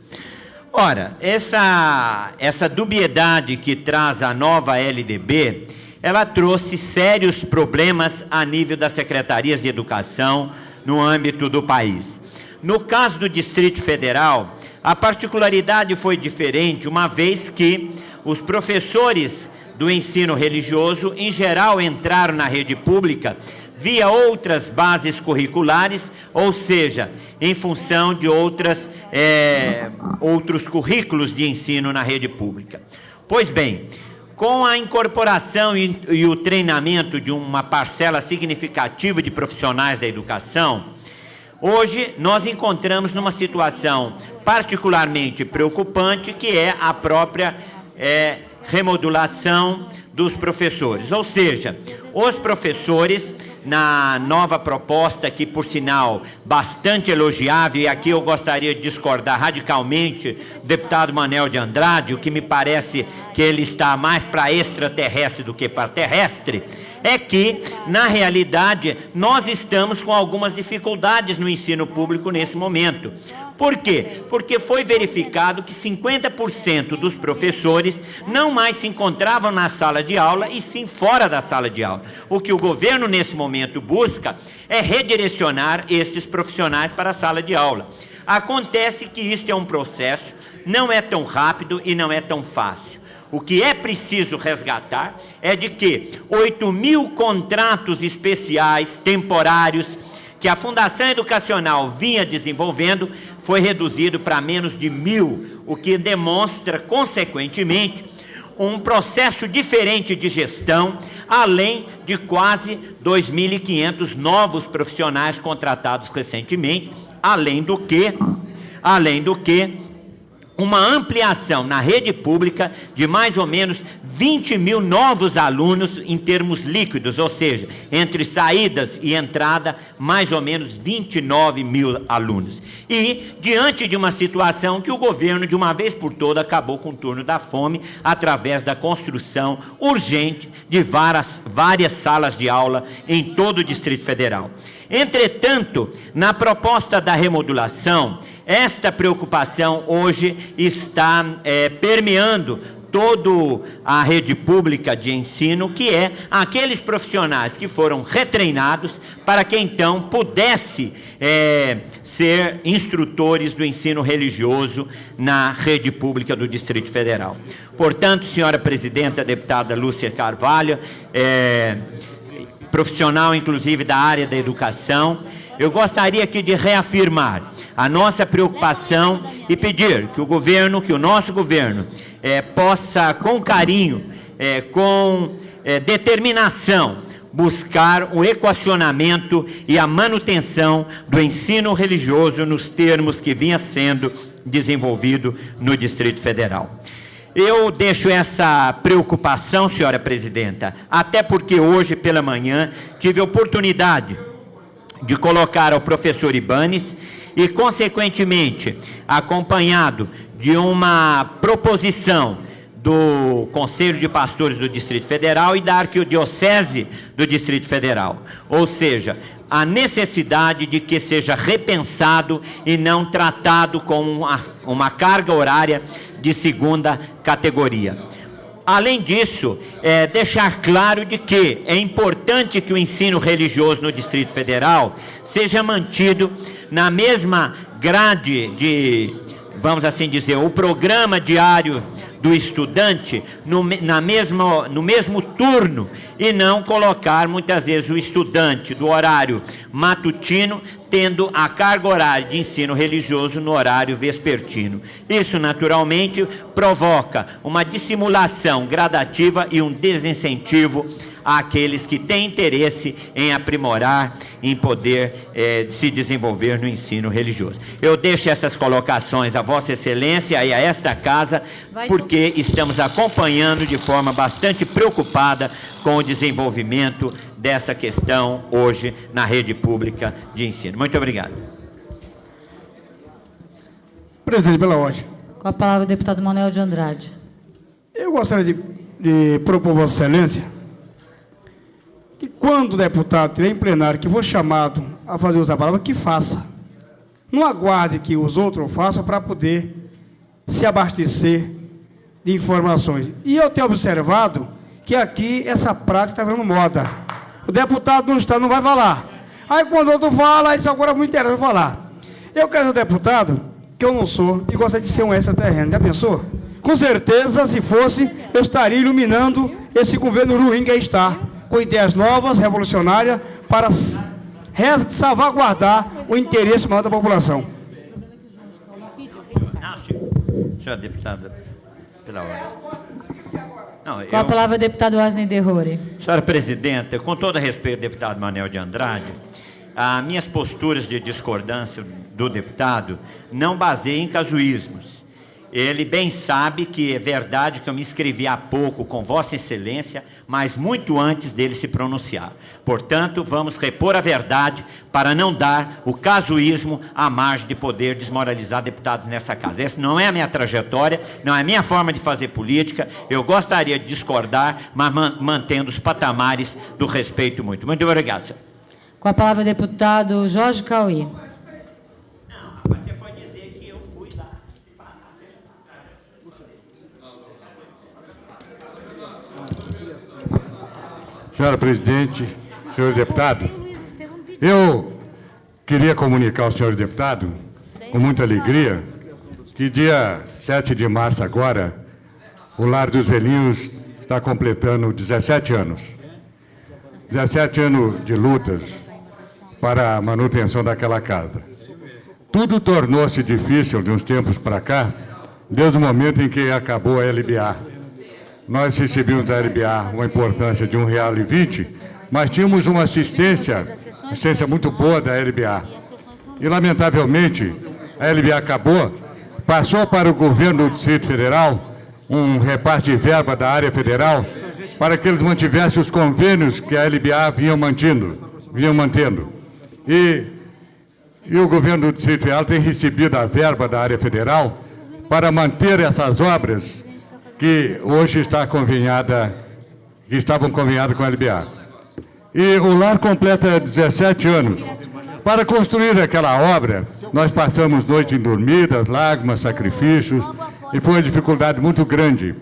Ora, essa dubiedade que traz a nova LDB, ela trouxe sérios problemas a nível das secretarias de educação no âmbito do país. No caso do Distrito Federal, a particularidade foi diferente, uma vez que os professores do ensino religioso, em geral, entraram na rede pública via outras bases curriculares, ou seja, em função de outros currículos de ensino na rede pública. Pois bem, com a incorporação e o treinamento de uma parcela significativa de profissionais da educação, hoje nós encontramos numa situação particularmente preocupante, que é a própria remodulação dos professores. Ou seja, os professores, na nova proposta, que por sinal bastante elogiável, e aqui eu gostaria de discordar radicalmente do deputado Manel de Andrade, o que me parece que ele está mais para extraterrestre do que para terrestre, é que, na realidade, nós estamos com algumas dificuldades no ensino público nesse momento. Por quê? Porque foi verificado que 50% dos professores não mais se encontravam na sala de aula, e sim fora da sala de aula. O que o governo, nesse momento, busca é redirecionar estes profissionais para a sala de aula. Acontece que isto é um processo, não é tão rápido e não é tão fácil. O que é preciso resgatar é de que 8.000 contratos especiais, temporários, que a Fundação Educacional vinha desenvolvendo, foi reduzido para menos de 1.000, o que demonstra, consequentemente, um processo diferente de gestão, além de quase 2.500 novos profissionais contratados recentemente, além do que uma ampliação na rede pública de mais ou menos 20.000 novos alunos em termos líquidos, ou seja, entre saídas e entrada, mais ou menos 29.000 alunos. E, diante de uma situação que o governo, de uma vez por todas, acabou com o turno da fome, através da construção urgente de várias salas de aula em todo o Distrito Federal. Entretanto, na proposta da remodulação, esta preocupação hoje está permeando toda a rede pública de ensino, que é aqueles profissionais que foram retreinados para que então pudesse ser instrutores do ensino religioso na rede pública do Distrito Federal. Portanto, senhora presidenta, deputada Lúcia Carvalho, profissional inclusive da área da educação, eu gostaria aqui de reafirmar a nossa preocupação e pedir que o nosso governo possa, com carinho, com determinação, buscar o equacionamento e a manutenção do ensino religioso nos termos que vinha sendo desenvolvido no Distrito Federal. Eu deixo essa preocupação, senhora presidenta, até porque hoje pela manhã tive a oportunidade de colocar ao professor Ibanes e, consequentemente, acompanhado de uma proposição do Conselho de Pastores do Distrito Federal e da Arquidiocese do Distrito Federal. Ou seja, a necessidade de que seja repensado e não tratado como uma carga horária de segunda categoria. Além disso, deixar claro de que é importante que o ensino religioso no Distrito Federal seja mantido na mesma grade de, vamos assim dizer, o programa diário do estudante no mesmo turno, e não colocar muitas vezes o estudante do horário matutino tendo a carga horária de ensino religioso no horário vespertino. Isso naturalmente provoca uma dissimulação gradativa e um desincentivo àqueles que têm interesse em aprimorar, em poder se desenvolver no ensino religioso. Eu deixo essas colocações a Vossa Excelência e a esta casa, porque estamos acompanhando de forma bastante preocupada com o desenvolvimento dessa questão hoje na rede pública de ensino. Muito obrigado. Presidente, pela ordem. Com a palavra o deputado Manuel de Andrade. Eu gostaria de propor Vossa Excelência que, quando o deputado estiver em plenário, que for chamado a fazer uso da palavra, que faça. Não aguarde que os outros façam para poder se abastecer de informações. E eu tenho observado que aqui essa prática está virando moda. O deputado não vai falar. Aí quando o outro fala, isso agora me interessa falar. Eu quero ser um deputado, que eu não sou, e gostaria de ser um extraterreno. Já pensou? Com certeza, se fosse, eu estaria iluminando esse governo ruim que aí está, com ideias novas, revolucionárias, para salvaguardar o interesse maior da população. Senhora deputada, pela ordem. Com a palavra, deputado Osni Derrore. Senhora presidenta, com todo respeito, deputado Manuel de Andrade, as minhas posturas de discordância do deputado não baseiam em casuísmos. Ele bem sabe que é verdade que eu me inscrevi há pouco com Vossa Excelência, mas muito antes dele se pronunciar. Portanto, vamos repor a verdade para não dar o casuísmo à margem de poder desmoralizar deputados nessa casa. Essa não é a minha trajetória, não é a minha forma de fazer política. Eu gostaria de discordar, mas mantendo os patamares do respeito muito. Muito obrigado, senhor. Com a palavra o deputado Jorge Cauê. Senhora presidente, senhores deputados, eu queria comunicar aos senhores deputados, com muita alegria, que dia 7 de março agora, o Lar dos Velhinhos está completando 17 anos. 17 anos de lutas para a manutenção daquela casa. Tudo tornou-se difícil de uns tempos para cá, desde o momento em que acabou a LBA. Nós recebíamos da LBA uma importância de R$1,20, mas tínhamos uma assistência muito boa da LBA. E, lamentavelmente, a LBA acabou, passou para o governo do Distrito Federal um repasse de verba da área federal para que eles mantivessem os convênios que a LBA vinham mantendo. E o governo do Distrito Federal tem recebido a verba da área federal para manter essas obras que hoje estavam convenhadas com a LBA. E o lar completa 17 anos. Para construir aquela obra, nós passamos noites indormidas, lágrimas, sacrifícios, e foi uma dificuldade muito grande.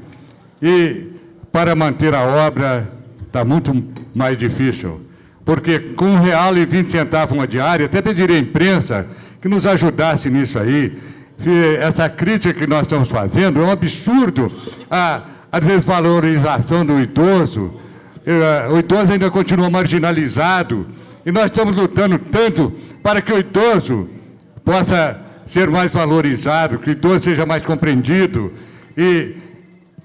E para manter a obra está muito mais difícil, porque com R$1,20 uma diária, até pediria à imprensa que nos ajudasse nisso aí. Essa crítica que nós estamos fazendo é um absurdo, a desvalorização do idoso. O idoso ainda continua marginalizado, e nós estamos lutando tanto para que o idoso possa ser mais valorizado, que o idoso seja mais compreendido, e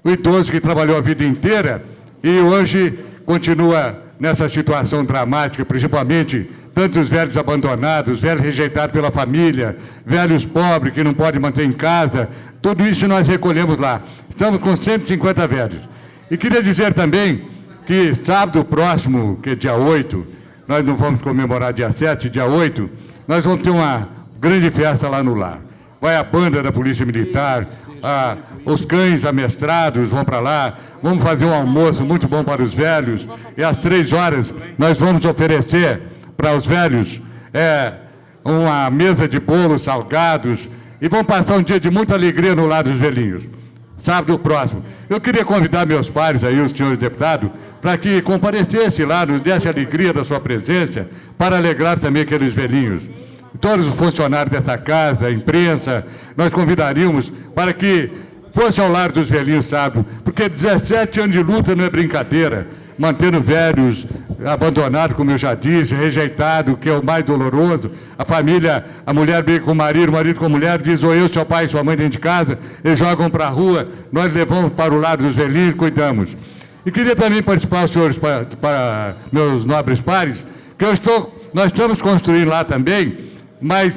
o idoso que trabalhou a vida inteira e hoje continua nessa situação dramática, principalmente tantos velhos abandonados, velhos rejeitados pela família, velhos pobres que não podem manter em casa, tudo isso nós recolhemos lá. Estamos com 150 velhos. E queria dizer também que sábado próximo, que é dia 8, nós não vamos comemorar dia 7, dia 8, nós vamos ter uma grande festa lá no lar. Vai a banda da Polícia Militar, os cães amestrados vão para lá, vamos fazer um almoço muito bom para os velhos, e às 3 horas nós vamos oferecer para os velhos uma mesa de bolos salgados, e vamos passar um dia de muita alegria no lar dos velhinhos. Sábado próximo. Eu queria convidar meus pares aí, os senhores deputados, para que comparecessem lá, nos desse a alegria da sua presença, para alegrar também aqueles velhinhos. Todos os funcionários dessa casa, a imprensa, nós convidaríamos para que fosse ao lar dos velhinhos sábado, porque 17 anos de luta não é brincadeira, mantendo velhos abandonados, como eu já disse, rejeitado, que é o mais doloroso. A família, a mulher briga com o marido com a mulher, diz, ou eu, seu pai e sua mãe dentro de casa, eles jogam para a rua, nós levamos para o lar dos velhinhos e cuidamos. E queria também participar, os senhores, para meus nobres pares, que nós estamos construindo lá também mais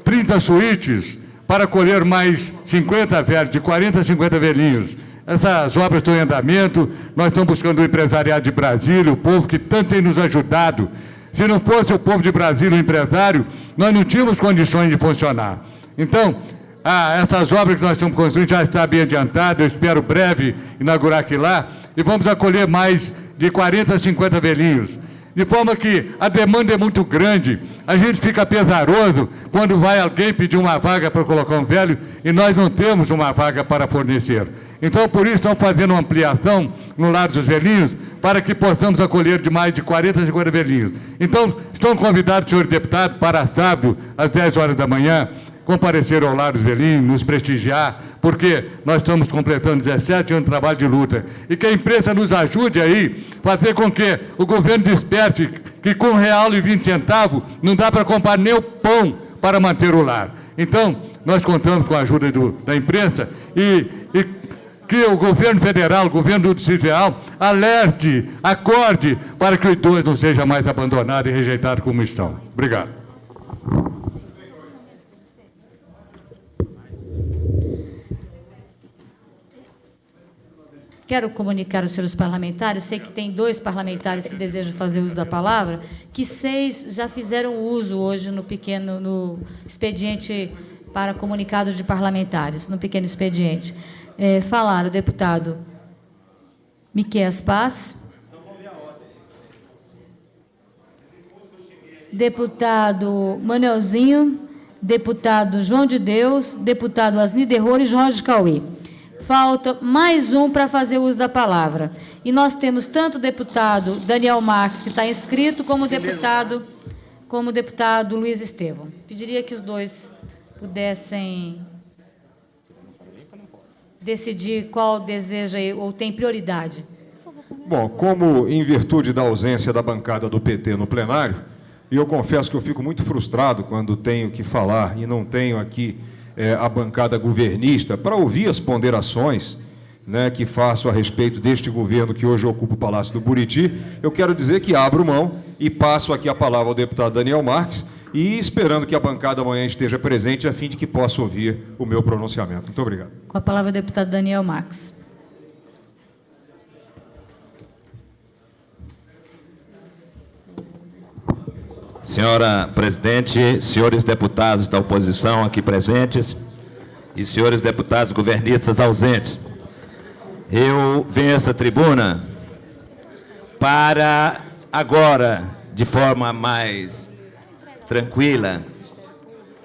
30 suítes para acolher mais 50 velhos, de 40 a 50 velhinhos. Essas obras estão em andamento, nós estamos buscando o empresariado de Brasília, o povo que tanto tem nos ajudado. Se não fosse o povo de Brasília, o empresário, nós não tínhamos condições de funcionar. Então, essas obras que nós estamos construindo já está bem adiantado, eu espero breve inaugurar aqui lá, e vamos acolher mais de 40 a 50 velhinhos. De forma que a demanda é muito grande, a gente fica pesaroso quando vai alguém pedir uma vaga para colocar um velho e nós não temos uma vaga para fornecer. Então, por isso, estamos fazendo uma ampliação no lar dos velhinhos para que possamos acolher de mais de 40 a 50 velhinhos. Então, estão convidados, senhor deputado, para sábado, às 10 horas da manhã, comparecer ao lar dos velhinhos, nos prestigiar, porque nós estamos completando 17 anos de trabalho de luta. E que a imprensa nos ajude aí, fazer com que o governo desperte que com R$1,20 não dá para comprar nem o pão para manter o lar. Então, nós contamos com a ajuda da imprensa e que o governo federal, o governo do Distrito Federal, alerte, acorde para que o idoso não seja mais abandonado e rejeitado como estão. Obrigado. Quero comunicar aos senhores parlamentares, sei que tem 2 parlamentares que desejam fazer uso da palavra, que 6 já fizeram uso hoje no expediente para comunicados de parlamentares, no pequeno expediente. Falaram o deputado Miqueias Paz, deputado Manelzinho, deputado João de Deus, deputado Asni Derror e Jorge Cauê. Falta mais um para fazer uso da palavra. E nós temos tanto o deputado Daniel Marques, que está inscrito, como o deputado Luiz Estevão. Pediria que os 2 pudessem... decidir qual deseja ou tem prioridade. Bom, como em virtude da ausência da bancada do PT no plenário, e eu confesso que eu fico muito frustrado quando tenho que falar e não tenho aqui a bancada governista para ouvir as ponderações, né, que faço a respeito deste governo que hoje ocupa o Palácio do Buriti, eu quero dizer que abro mão e passo aqui a palavra ao deputado Daniel Marques, e esperando que a bancada amanhã esteja presente, a fim de que possa ouvir o meu pronunciamento. Muito obrigado. Com a palavra, o deputado Daniel Marques. Senhora presidente, senhores deputados da oposição aqui presentes e senhores deputados governistas ausentes, eu venho a essa tribuna para agora, de forma mais tranquila,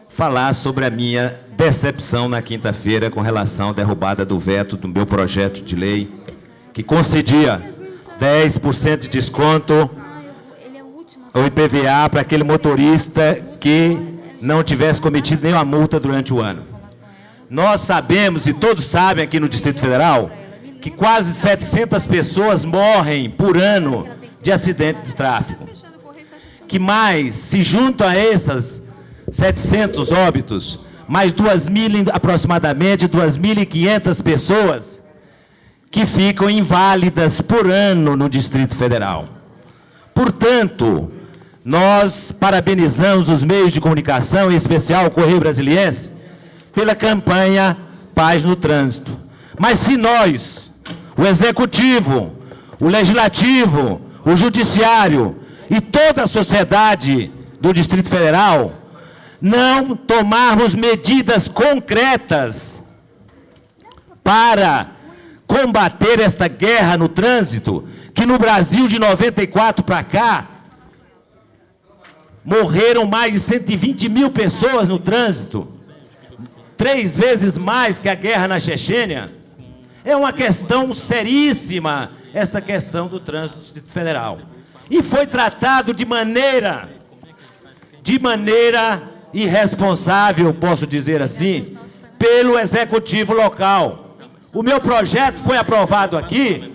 falar sobre a minha decepção na quinta-feira com relação à derrubada do veto do meu projeto de lei que concedia 10% de desconto o IPVA para aquele motorista que não tivesse cometido nenhuma multa durante o ano. Nós sabemos, e todos sabem aqui no Distrito Federal, que quase 700 pessoas morrem por ano de acidente de tráfego. Que mais, se juntam a essas 700 óbitos, mais aproximadamente 2.500 pessoas que ficam inválidas por ano no Distrito Federal. Portanto, nós parabenizamos os meios de comunicação, em especial o Correio Brasiliense, pela campanha Paz no Trânsito. Mas se nós, o Executivo, o Legislativo, o Judiciário e toda a sociedade do Distrito Federal não tomarmos medidas concretas para combater esta guerra no trânsito, que no Brasil de 94 para cá, morreram mais de 120 mil pessoas no trânsito, 3 vezes mais que a guerra na Chechênia. É uma questão seríssima, esta questão do trânsito do Distrito Federal. E foi tratado de maneira irresponsável, posso dizer assim, pelo Executivo local. O meu projeto foi aprovado aqui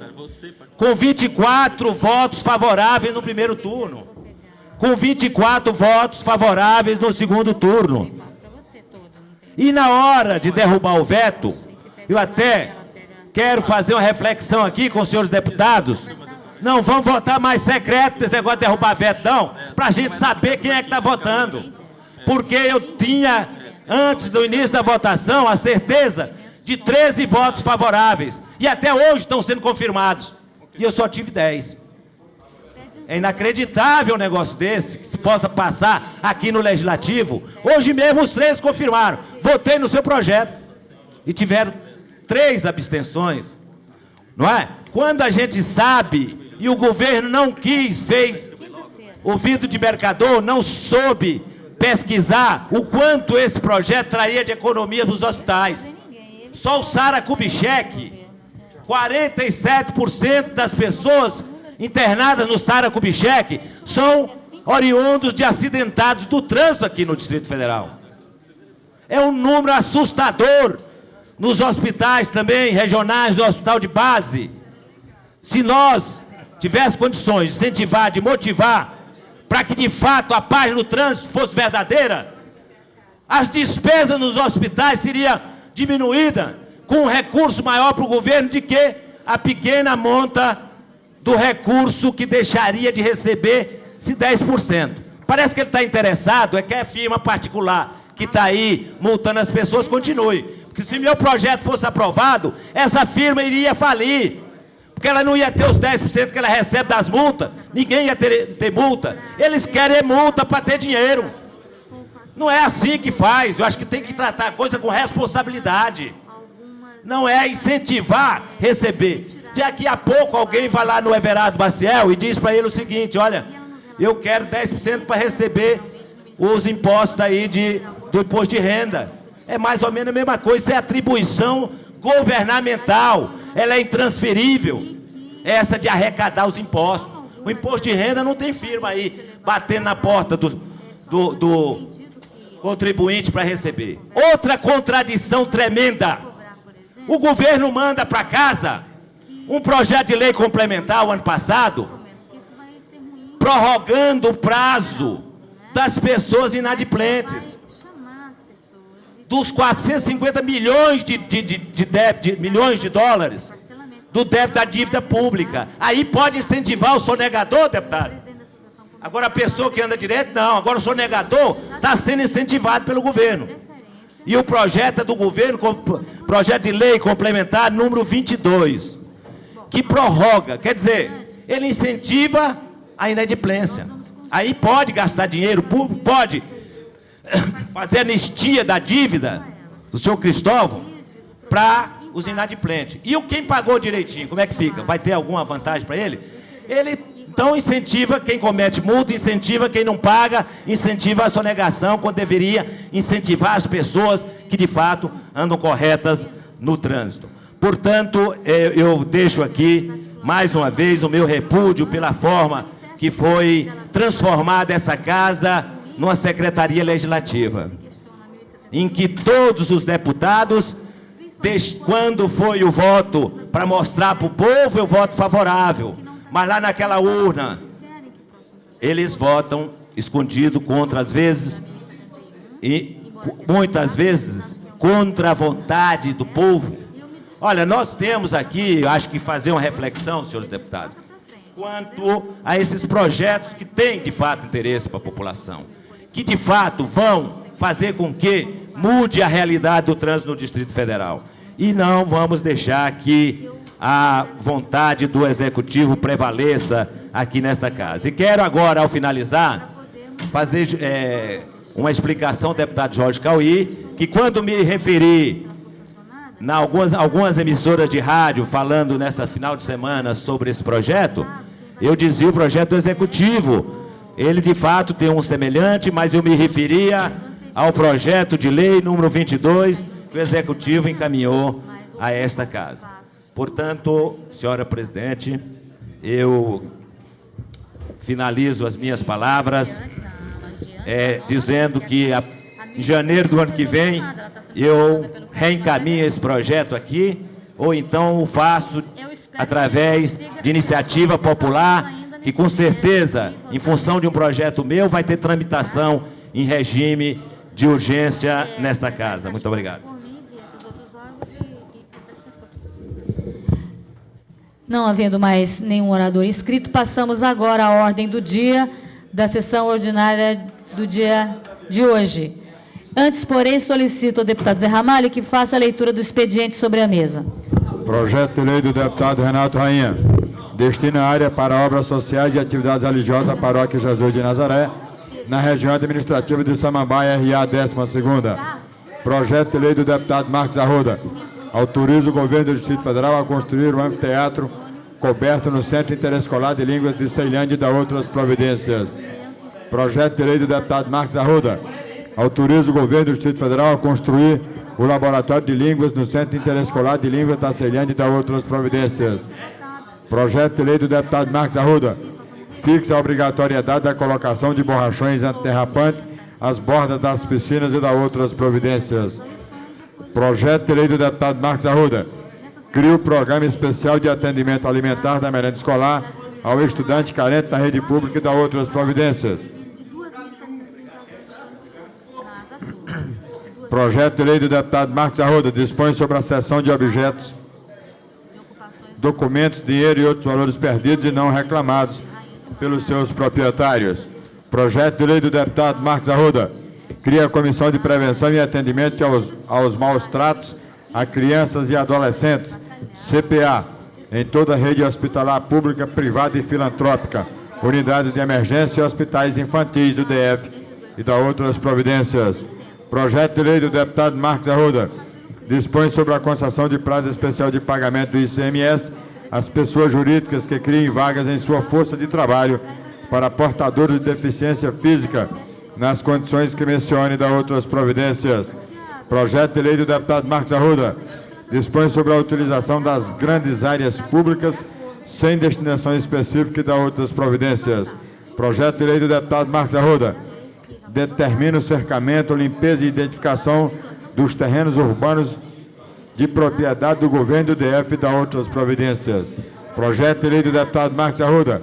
com 24 votos favoráveis no primeiro turno, com 24 votos favoráveis no segundo turno. E na hora de derrubar o veto, eu até quero fazer uma reflexão aqui com os senhores deputados. Não vamos votar mais secreto nesse negócio de derrubar veto, não, para a gente saber quem é que está votando. Porque eu tinha, antes do início da votação, a certeza de 13 votos favoráveis. E até hoje estão sendo confirmados. E eu só tive 10. É inacreditável um negócio desse, que se possa passar aqui no Legislativo. Hoje mesmo os 3 confirmaram. Votei no seu projeto. E tiveram 3 abstenções. Não é? Quando a gente sabe, e o governo não quis, fez o vidro de mercador, não soube pesquisar o quanto esse projeto traria de economia para os hospitais. Só o Sara Kubitschek, 47% das pessoas internadas no Sara Kubitschek são oriundos de acidentados do trânsito aqui no Distrito Federal. É um número assustador nos hospitais também, regionais, no hospital de base. Se nós tivéssemos condições de incentivar, de motivar, para que de fato a paz no trânsito fosse verdadeira, as despesas nos hospitais seriam diminuídas com um recurso maior para o governo de que a pequena monta do recurso que deixaria de receber se 10%. Parece que ele está interessado, é que a firma particular que está aí multando as pessoas continue. Porque se meu projeto fosse aprovado, essa firma iria falir. Porque ela não ia ter os 10% que ela recebe das multas, ninguém ia ter multa. Eles querem multa para ter dinheiro. Não é assim que faz, eu acho que tem que tratar a coisa com responsabilidade. Não é incentivar, receber. Daqui a pouco alguém vai lá no Everardo Maciel e diz para ele o seguinte, olha, eu quero 10% para receber os impostos aí do imposto de renda. É mais ou menos a mesma coisa, isso é atribuição governamental, ela é intransferível, essa de arrecadar os impostos. O imposto de renda não tem firma aí, batendo na porta do contribuinte para receber. Outra contradição tremenda. O governo manda para casa um projeto de lei complementar o ano passado, prorrogando o prazo das pessoas inadimplentes. Dos 450 milhões milhões de dólares do débito da dívida pública. Aí pode incentivar o sonegador, deputado? Agora a pessoa que anda direto, não. Agora o sonegador está sendo incentivado pelo governo. E o projeto é do governo, projeto de lei complementar número 22, que prorroga, quer dizer, ele incentiva a inadimplência. Aí pode gastar dinheiro público, pode fazer anistia da dívida do senhor Cristóvão para os inadimplentes. E quem pagou direitinho, como é que fica? Vai ter alguma vantagem para ele? Ele, então, incentiva quem comete multa, incentiva quem não paga, incentiva a sonegação, quando deveria incentivar as pessoas que, de fato, andam corretas no trânsito. Portanto, eu deixo aqui, mais uma vez, o meu repúdio pela forma que foi transformada essa casa numa secretaria legislativa, em que todos os deputados, quando foi o voto para mostrar para o povo, eu voto favorável, mas lá naquela urna, eles votam escondido contra, às vezes, e muitas vezes, contra a vontade do povo. Olha, nós temos aqui, acho que fazer uma reflexão, senhores deputados, quanto a esses projetos que têm, de fato, interesse para a população, que, de fato, vão fazer com que mude a realidade do trânsito no Distrito Federal. E não vamos deixar que a vontade do Executivo prevaleça aqui nesta casa. E quero agora, ao finalizar, fazer uma explicação ao deputado Jorge Cauí, que quando me referi em algumas emissoras de rádio falando nessa final de semana sobre esse projeto, eu dizia o projeto do Executivo. Ele, de fato, tem um semelhante, mas eu me referia ao projeto de lei número 22, que o Executivo encaminhou a esta casa. Portanto, senhora presidente, eu finalizo as minhas palavras dizendo que em janeiro do ano que vem eu reencaminho esse projeto aqui, ou então o faço através de iniciativa popular, que com certeza, em função de um projeto meu, vai ter tramitação em regime de urgência nesta casa. Muito obrigado. Não havendo mais nenhum orador inscrito, passamos agora à ordem do dia da sessão ordinária do dia de hoje. Antes, porém, solicito ao deputado Zé Ramalho que faça a leitura do expediente sobre a mesa. Projeto de lei do deputado Renato Rainha. Destina área para obras sociais e atividades religiosas da Paróquia Jesus de Nazaré, na região administrativa de Samambaia, RA 12ª. Projeto de lei do deputado Marcos Arruda. Autoriza o governo do Distrito Federal a construir um anfiteatro coberto no Centro Interescolar de Línguas de Ceilândia e da outras providências. Projeto de lei do deputado Marcos Arruda. Autoriza o governo do Distrito Federal a construir o Laboratório de Línguas no Centro Interescolar de Línguas da Ceilândia e da outras providências. Projeto de lei do deputado Marcos Arruda. Fixa a obrigatoriedade da colocação de borrachões antiderrapantes às bordas das piscinas e da outras providências. Projeto de lei do deputado Marcos Arruda. Cria o programa especial de atendimento alimentar da merenda escolar ao estudante carente da rede pública e da outras providências. Projeto de lei do deputado Marcos Arruda dispõe sobre a cessão de objetos, documentos, dinheiro e outros valores perdidos e não reclamados pelos seus proprietários. Projeto de lei do deputado Marcos Arruda cria a Comissão de Prevenção e Atendimento aos Maus Tratos a Crianças e Adolescentes, CPA, em toda a rede hospitalar pública, privada e filantrópica, unidades de emergência e hospitais infantis do DF e da outras providências. Projeto de lei do deputado Marcos Arruda dispõe sobre a concessão de prazo especial de pagamento do ICMS às pessoas jurídicas que criem vagas em sua força de trabalho para portadores de deficiência física, nas condições que mencione da outras providências. Projeto de lei do deputado Marcos Arruda dispõe sobre a utilização das grandes áreas públicas sem destinação específica e da outras providências. Projeto de lei do deputado Marcos Arruda determina o cercamento, limpeza e identificação dos terrenos urbanos de propriedade do governo do DF e da outras providências. Projeto de lei do deputado Marcos Arruda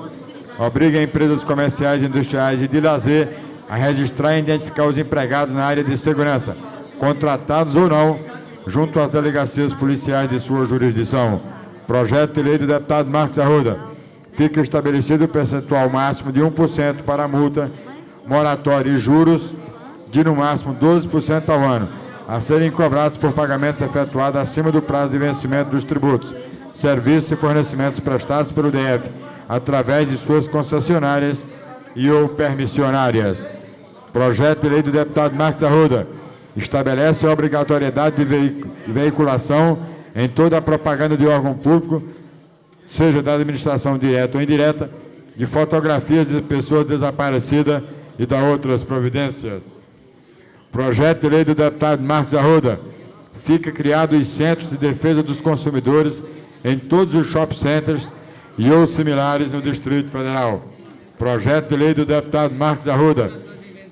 obriga empresas comerciais, industriais e de lazer a registrar e identificar os empregados na área de segurança, contratados ou não, junto às delegacias policiais de sua jurisdição. Projeto de lei do deputado Marcos Arruda. Fica estabelecido o percentual máximo de 1% para a multa, moratória e juros de no máximo 12% ao ano, a serem cobrados por pagamentos efetuados acima do prazo de vencimento dos tributos, serviços e fornecimentos prestados pelo DF, através de suas concessionárias e ou permissionárias. Projeto de lei do deputado Marcos Arruda estabelece a obrigatoriedade de veiculação em toda a propaganda de órgão público, seja da administração direta ou indireta, de fotografias de pessoas desaparecidas e da outras providências. Projeto de lei do deputado Marcos Arruda. Fica criado os centros de defesa dos consumidores em todos os shopping centers e ou similares no Distrito Federal. Projeto de lei do deputado Marcos Arruda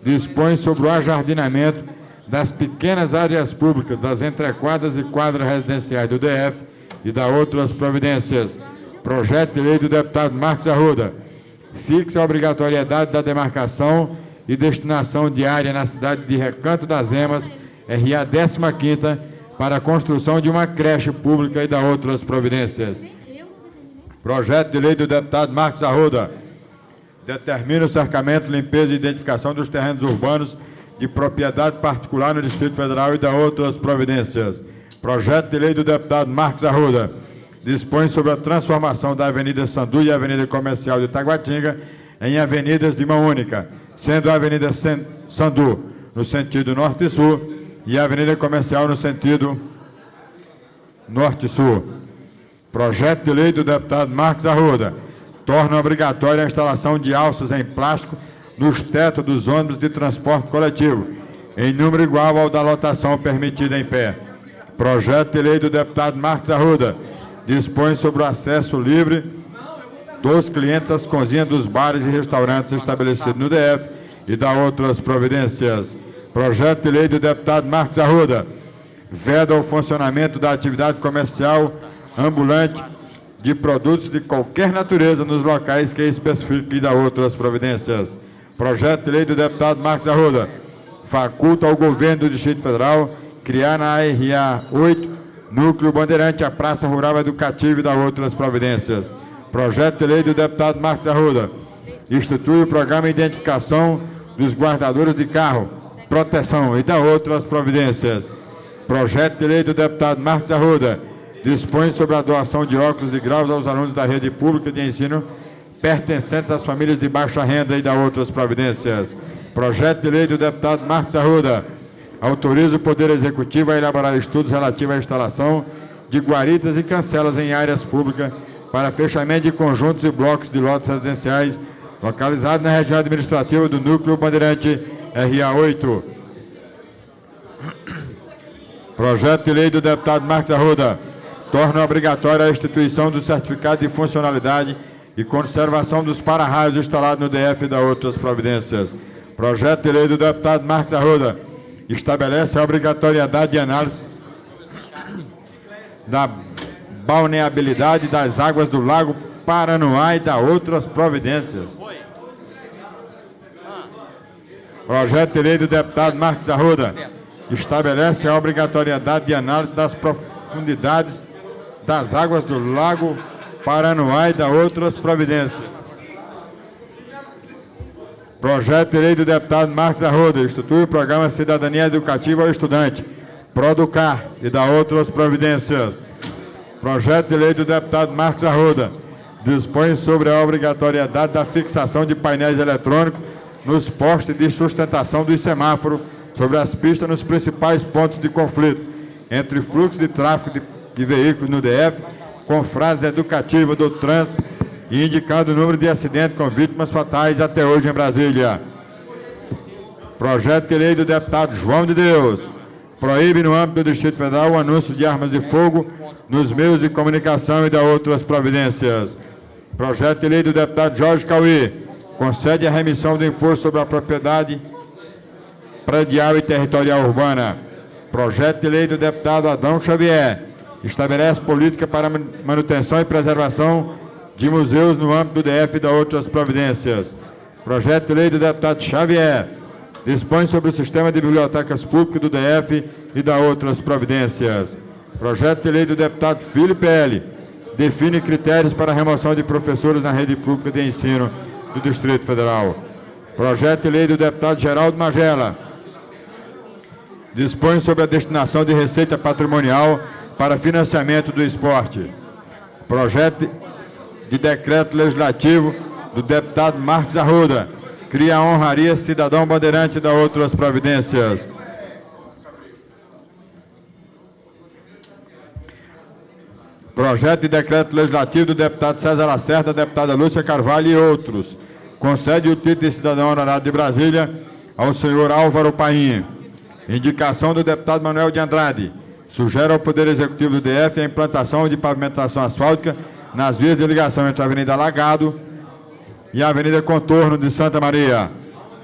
dispõe sobre o ajardinamento das pequenas áreas públicas, das entrequadras e quadras residenciais do DF e da outras providências. Projeto de lei do deputado Marcos Arruda fixa a obrigatoriedade da demarcação e destinação de área na cidade de Recanto das Emas, RA 15ª, para a construção de uma creche pública e da outras providências. Projeto de lei do deputado Marcos Arruda determina o cercamento, limpeza e identificação dos terrenos urbanos de propriedade particular no Distrito Federal e da outras providências. Projeto de lei do deputado Marcos Arruda dispõe sobre a transformação da Avenida Sandu e a Avenida Comercial de Taguatinga em avenidas de mão única, sendo a Avenida Sandu no sentido norte e sul e a Avenida Comercial no sentido norte-sul. Projeto de lei do deputado Marcos Arruda torna obrigatória a instalação de alças em plástico nos tetos dos ônibus de transporte coletivo, em número igual ao da lotação permitida em pé. Projeto de lei do deputado Marcos Arruda dispõe sobre o acesso livre dos clientes às cozinhas dos bares e restaurantes estabelecidos no DF e da outras providências. Projeto de lei do deputado Marcos Arruda veda o funcionamento da atividade comercial ambulante de produtos de qualquer natureza nos locais que especifique e da outras providências. Projeto de lei do deputado Marcos Arruda faculta ao governo do Distrito Federal criar na RA 8, Núcleo Bandeirante, a Praça Rural Educativa e da outras providências. Projeto de lei do deputado Marcos Arruda institui o programa de identificação dos guardadores de carro, proteção e da outras providências. Projeto de lei do deputado Marcos Arruda dispõe sobre a doação de óculos e graus aos alunos da rede pública de ensino pertencentes às famílias de baixa renda e da outras providências. Projeto de lei do deputado Marcos Arruda autoriza o Poder Executivo a elaborar estudos relativos à instalação de guaritas e cancelas em áreas públicas para fechamento de conjuntos e blocos de lotes residenciais localizados na região administrativa do Núcleo Bandeirante RA 8. Projeto de lei do deputado Marcos Arruda torna obrigatória a instituição do certificado de funcionalidade e conservação dos para-raios instalados no DF e da outras providências. Projeto de lei do deputado Marcos Arruda estabelece a obrigatoriedade de análise da balneabilidade das águas do Lago Paranoá e da outras providências. Projeto de lei do deputado Marcos Arruda estabelece a obrigatoriedade de análise das profundidades das águas do Lago Paranoá e da outras providências. Projeto de lei do deputado Marcos Arruda institui o programa Cidadania Educativa ao Estudante, Producar e da outras providências. Projeto de lei do deputado Marcos Arruda dispõe sobre a obrigatoriedade da fixação de painéis eletrônicos nos postes de sustentação dos semáforos sobre as pistas nos principais pontos de conflito entre fluxo de tráfego de veículos no DF, com frase educativa do trânsito e indicando o número de acidentes com vítimas fatais até hoje em Brasília. Projeto de lei do deputado João de Deus proíbe no âmbito do Distrito Federal o anúncio de armas de fogo nos meios de comunicação e da outras providências. Projeto de lei do deputado Jorge Cauê concede a remissão do imposto sobre a propriedade predial e territorial urbana. Projeto de lei do deputado Adão Xavier estabelece política para manutenção e preservação de museus no âmbito do DF e da outras providências. Projeto de lei do deputado Xavier dispõe sobre o sistema de bibliotecas públicas do DF e da outras providências. Projeto de lei do deputado Filipe L. define critérios para a remoção de professores na rede pública de ensino do Distrito Federal. Projeto de lei do deputado Geraldo Magela dispõe sobre a destinação de receita patrimonial para financiamento do esporte. Projeto de decreto legislativo do deputado Marcos Arruda cria a honraria cidadão bandeirante da outras providências. Projeto de decreto legislativo do deputado César Lacerda, da deputada Lúcia Carvalho e outros. Concede o título de cidadão honorário de Brasília ao senhor Álvaro Paim. Indicação do deputado Manuel de Andrade. Sugere ao Poder Executivo do DF a implantação de pavimentação asfáltica nas vias de ligação entre a Avenida Lagado e a Avenida Contorno de Santa Maria.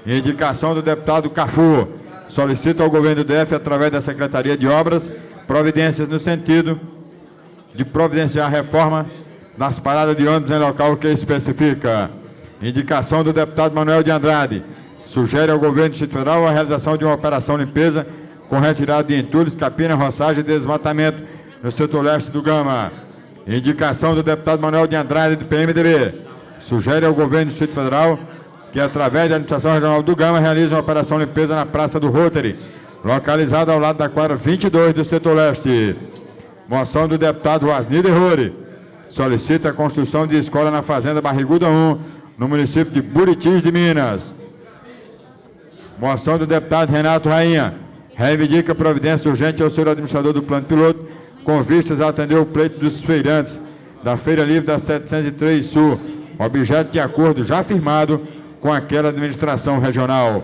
Indicação do deputado Cafu. Solicita ao governo do DF, através da Secretaria de Obras, providências no sentido de providenciar a reforma das paradas de ônibus em local que especifica. Indicação do deputado Manuel de Andrade. Sugere ao governo do Distrito Federal a realização de uma operação limpeza com retirada de entulhos, capina, roçagem e desmatamento no setor leste do Gama. Indicação do deputado Manuel de Andrade, do PMDB. Sugere ao governo do Distrito Federal que, através da administração regional do Gama, realize uma operação limpeza na Praça do Rotary, localizada ao lado da quadra 22 do setor leste. Moção do deputado Wasnir Errore. Solicita a construção de escola na Fazenda Barriguda 1, no município de Buritis de Minas. Moção do deputado Renato Rainha. Reivindica providência urgente ao senhor administrador do plano piloto, com vistas a atender o pleito dos feirantes da Feira Livre da 703 Sul, objeto de acordo já firmado com aquela administração regional.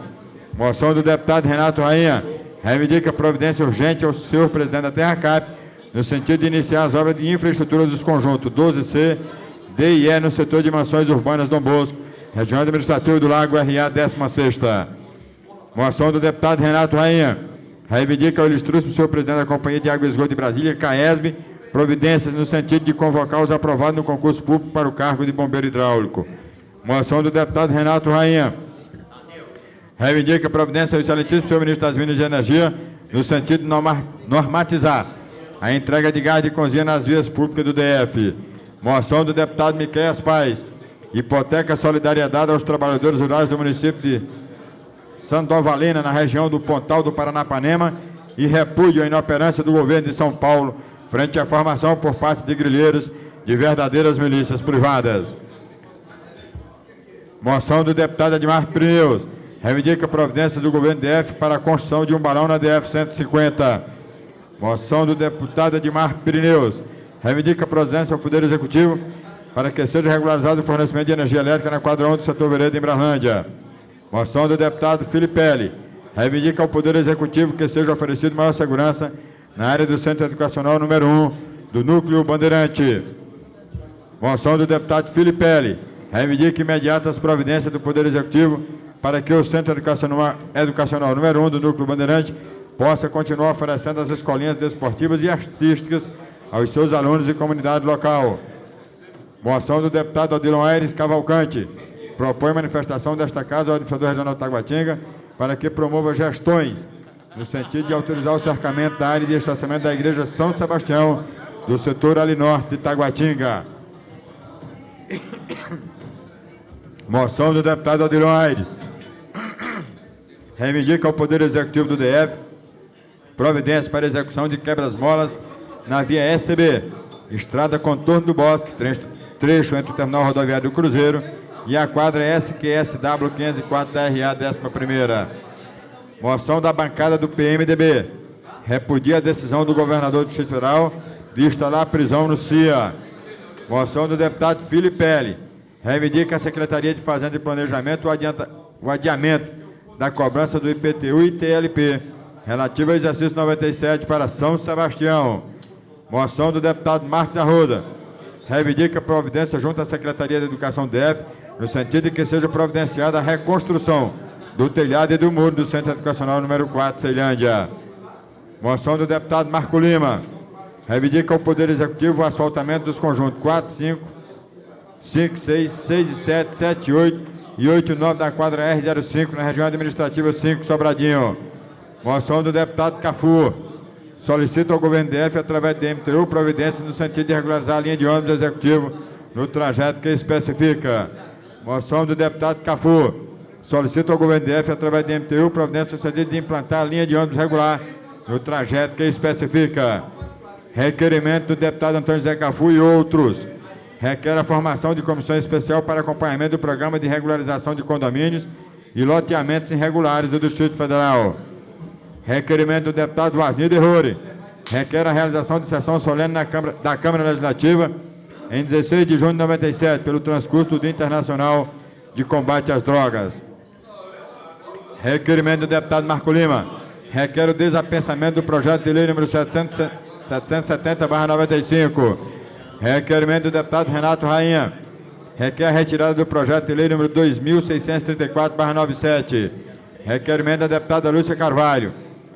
Moção do deputado Renato Rainha. Reivindica providência urgente ao senhor presidente da Terra Cap, no sentido de iniciar as obras de infraestrutura dos conjuntos 12C, D e E no setor de mansões urbanas Dom Bosco, região administrativa do Lago RA 16ª. Moção do deputado Renato Rainha. Reivindica o ilustríssimo senhor presidente da Companhia de Água e Esgoto de Brasília, CAESB, providências no sentido de convocar os aprovados no concurso público para o cargo de bombeiro hidráulico. Moção do deputado Renato Rainha. Reivindica providência ao excelentíssimo senhor ministro das Minas e Energia, no sentido de normatizar a entrega de gás de cozinha nas vias públicas do DF. Moção do deputado Miqueias Paes. Hipoteca solidariedade aos trabalhadores rurais do município de Sandovalina, na região do Pontal do Paranapanema, e repúdio à inoperância do governo de São Paulo frente à formação por parte de grileiros de verdadeiras milícias privadas. Moção do deputado Edmar Pneus. Reivindica a providência do governo DF para a construção de um balão na DF-150. Moção do deputado Edmar Pneus. Reivindica a providência ao Poder Executivo para que seja regularizado o fornecimento de energia elétrica na quadra 1 do setor Vereda, em Brasília. Moção do deputado Filipe L. Reivindica ao Poder Executivo que seja oferecido maior segurança na área do Centro Educacional número 1 do Núcleo Bandeirante. Moção do deputado Filipe L. Reivindica imediatas providências do Poder Executivo para que o Centro Educacional número 1 do Núcleo Bandeirante possa continuar oferecendo as escolinhas desportivas e artísticas aos seus alunos e comunidade local. Moção do deputado Odilon Aires Cavalcante. Propõe manifestação desta casa ao administrador regional de Taguatinga para que promova gestões no sentido de autorizar o cercamento da área de estacionamento da Igreja São Sebastião do setor ali norte de Taguatinga. Moção do deputado Odilon Aires. Reivindica ao Poder Executivo do DF providência para execução de quebras-molas na via SB, Estrada Contorno do Bosque, trecho entre o terminal rodoviário do Cruzeiro e a quadra SQSW 504 da RA 11ª. Moção da bancada do PMDB. Repudia a decisão do governador do Distrito Federal de instalar prisão no CIA. Moção do deputado Filipe L. Reivindica a Secretaria de Fazenda e Planejamento o adiamento da cobrança do IPTU e TLP, relativo ao exercício 97 para São Sebastião. Moção do deputado Marcos Arruda. Reivindica a providência junto à Secretaria de Educação DF, no sentido de que seja providenciada a reconstrução do telhado e do muro do Centro Educacional número 4, Ceilândia. Moção do deputado Marco Lima. Reivindica ao Poder Executivo o asfaltamento dos conjuntos 4, 5, 5, 6, 6 e 7, 7, 8 e 8 e 9 da quadra R05, na região administrativa 5, Sobradinho. Moção do deputado Cafu. Solicita ao governo DF, através do MTU, providência no sentido de regularizar a linha de ônibus executivo no trajeto que especifica. Moção do deputado Cafu. Solicita ao governo DF, através do MTU, providência no sentido de implantar a linha de ônibus regular no trajeto que especifica. Requerimento do deputado Antônio José Cafu e outros. Requer a formação de comissão especial para acompanhamento do programa de regularização de condomínios e loteamentos irregulares do Distrito Federal. Requerimento do deputado Vasnir de Rore. Requer a realização de sessão solene da Câmara Legislativa em 16 de junho de 97, pelo transcurso do Dia Internacional de Combate às Drogas. Requerimento do deputado Marco Lima. Requer o desapensamento do projeto de lei número 770/95. Requerimento do deputado Renato Rainha. Requer a retirada do projeto de lei número 2634/97. Requerimento da deputada Lúcia Carvalho.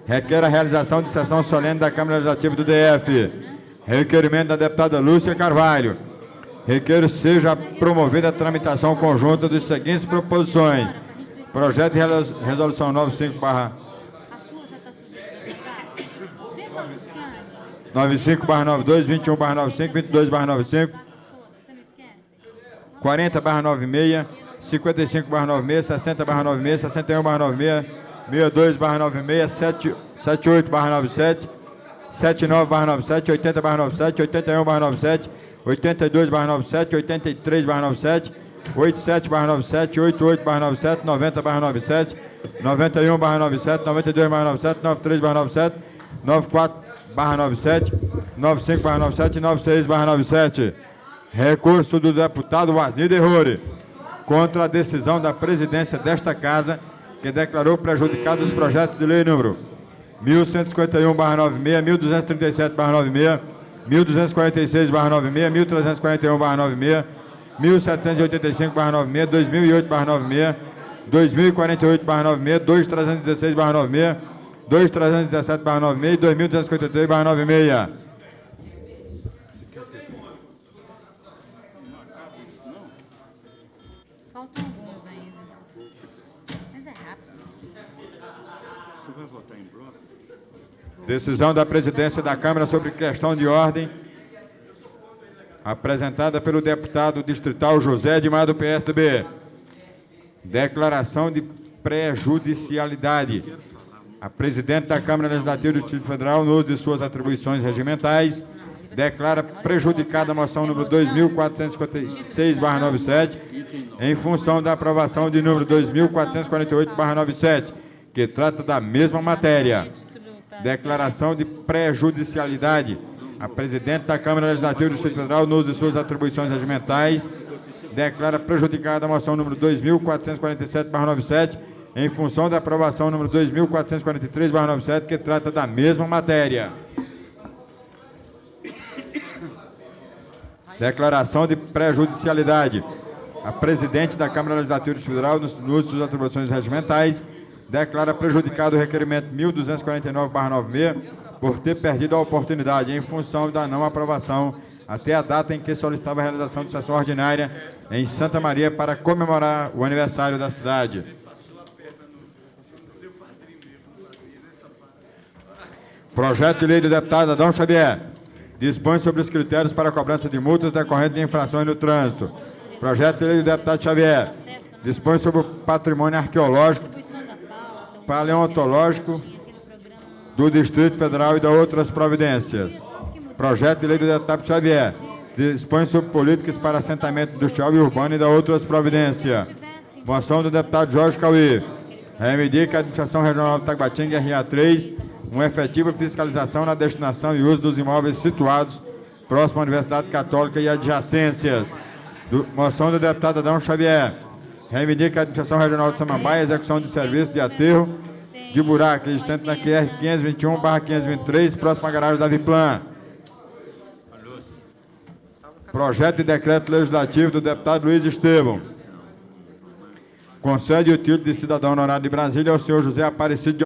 Requer a realização de sessão solene da Câmara Legislativa do DF. Requerimento da deputada Lúcia Carvalho. Requer seja promovida a tramitação conjunta das seguintes proposições. Projeto de resolução 95 A sua já está sujeita. Vê com a Luciane. 95/92, 21/95, 22/95, 40/96, 55/96, 60/96, 61/96, 62/96, 78/97, 79/97, 80/97, 81/97, 82/97, 83/97, 87/97, 88/97, 90/97, 91/97, 92/97, 93/97, 94/97, 95/97 e 96/97. Recurso do deputado Vasnir de Rore contra a decisão da presidência desta Casa, que declarou prejudicados os projetos de lei número 1151/96, 1237/96, 1246/96, 1341/96, 1785/96, 2008/96, 2048/96, 2316/96, 2317/96 e 2253/96. Faltam alguns ainda. Mas é rápido. Você vai votar em bloco? Decisão da presidência da Câmara sobre questão de ordem, apresentada pelo deputado distrital José Edmar, do PSDB. Declaração de prejudicialidade. A presidente da Câmara Legislativa do Distrito Federal, no uso de suas atribuições regimentais, declara prejudicada a moção número 2456/97, em função da aprovação de número 2448/97, que trata da mesma matéria. Declaração de prejudicialidade. A presidente da Câmara Legislativa do Distrito Federal, no uso de suas atribuições regimentais, declara prejudicada a moção número 2447/97, em função da aprovação número 2443/97, que trata da mesma matéria. Declaração de prejudicialidade. A presidente da Câmara Legislativa do Distrito Federal, no uso de suas atribuições regimentais, declara prejudicado o requerimento 1249/96 por ter perdido a oportunidade em função da não aprovação até a data em que solicitava a realização de sessão ordinária em Santa Maria para comemorar o aniversário da cidade. Projeto de lei do deputado Adão Xavier dispõe sobre os critérios para a cobrança de multas decorrentes de infrações no trânsito. Projeto de lei do deputado Xavier dispõe sobre o patrimônio arqueológico, paleontológico do Distrito Federal e de outras providências. Projeto de lei do deputado Xavier dispõe sobre políticas para assentamento industrial e urbano e de outras providências. Moção do deputado Jorge Cauê. Reivindica a Administração Regional do Taguatinga, RA3, uma efetiva fiscalização na destinação e uso dos imóveis situados próximo à Universidade Católica e adjacências. Moção do deputado Adão Xavier. Reivindica a Administração Regional de Samambaia, execução de serviços de aterro de buraco existente na QR 521/523, próxima à garagem da Viplan. Projeto de decreto legislativo do deputado Luiz Estevão. Concede o título de cidadão honorário de Brasília ao senhor José Aparecido de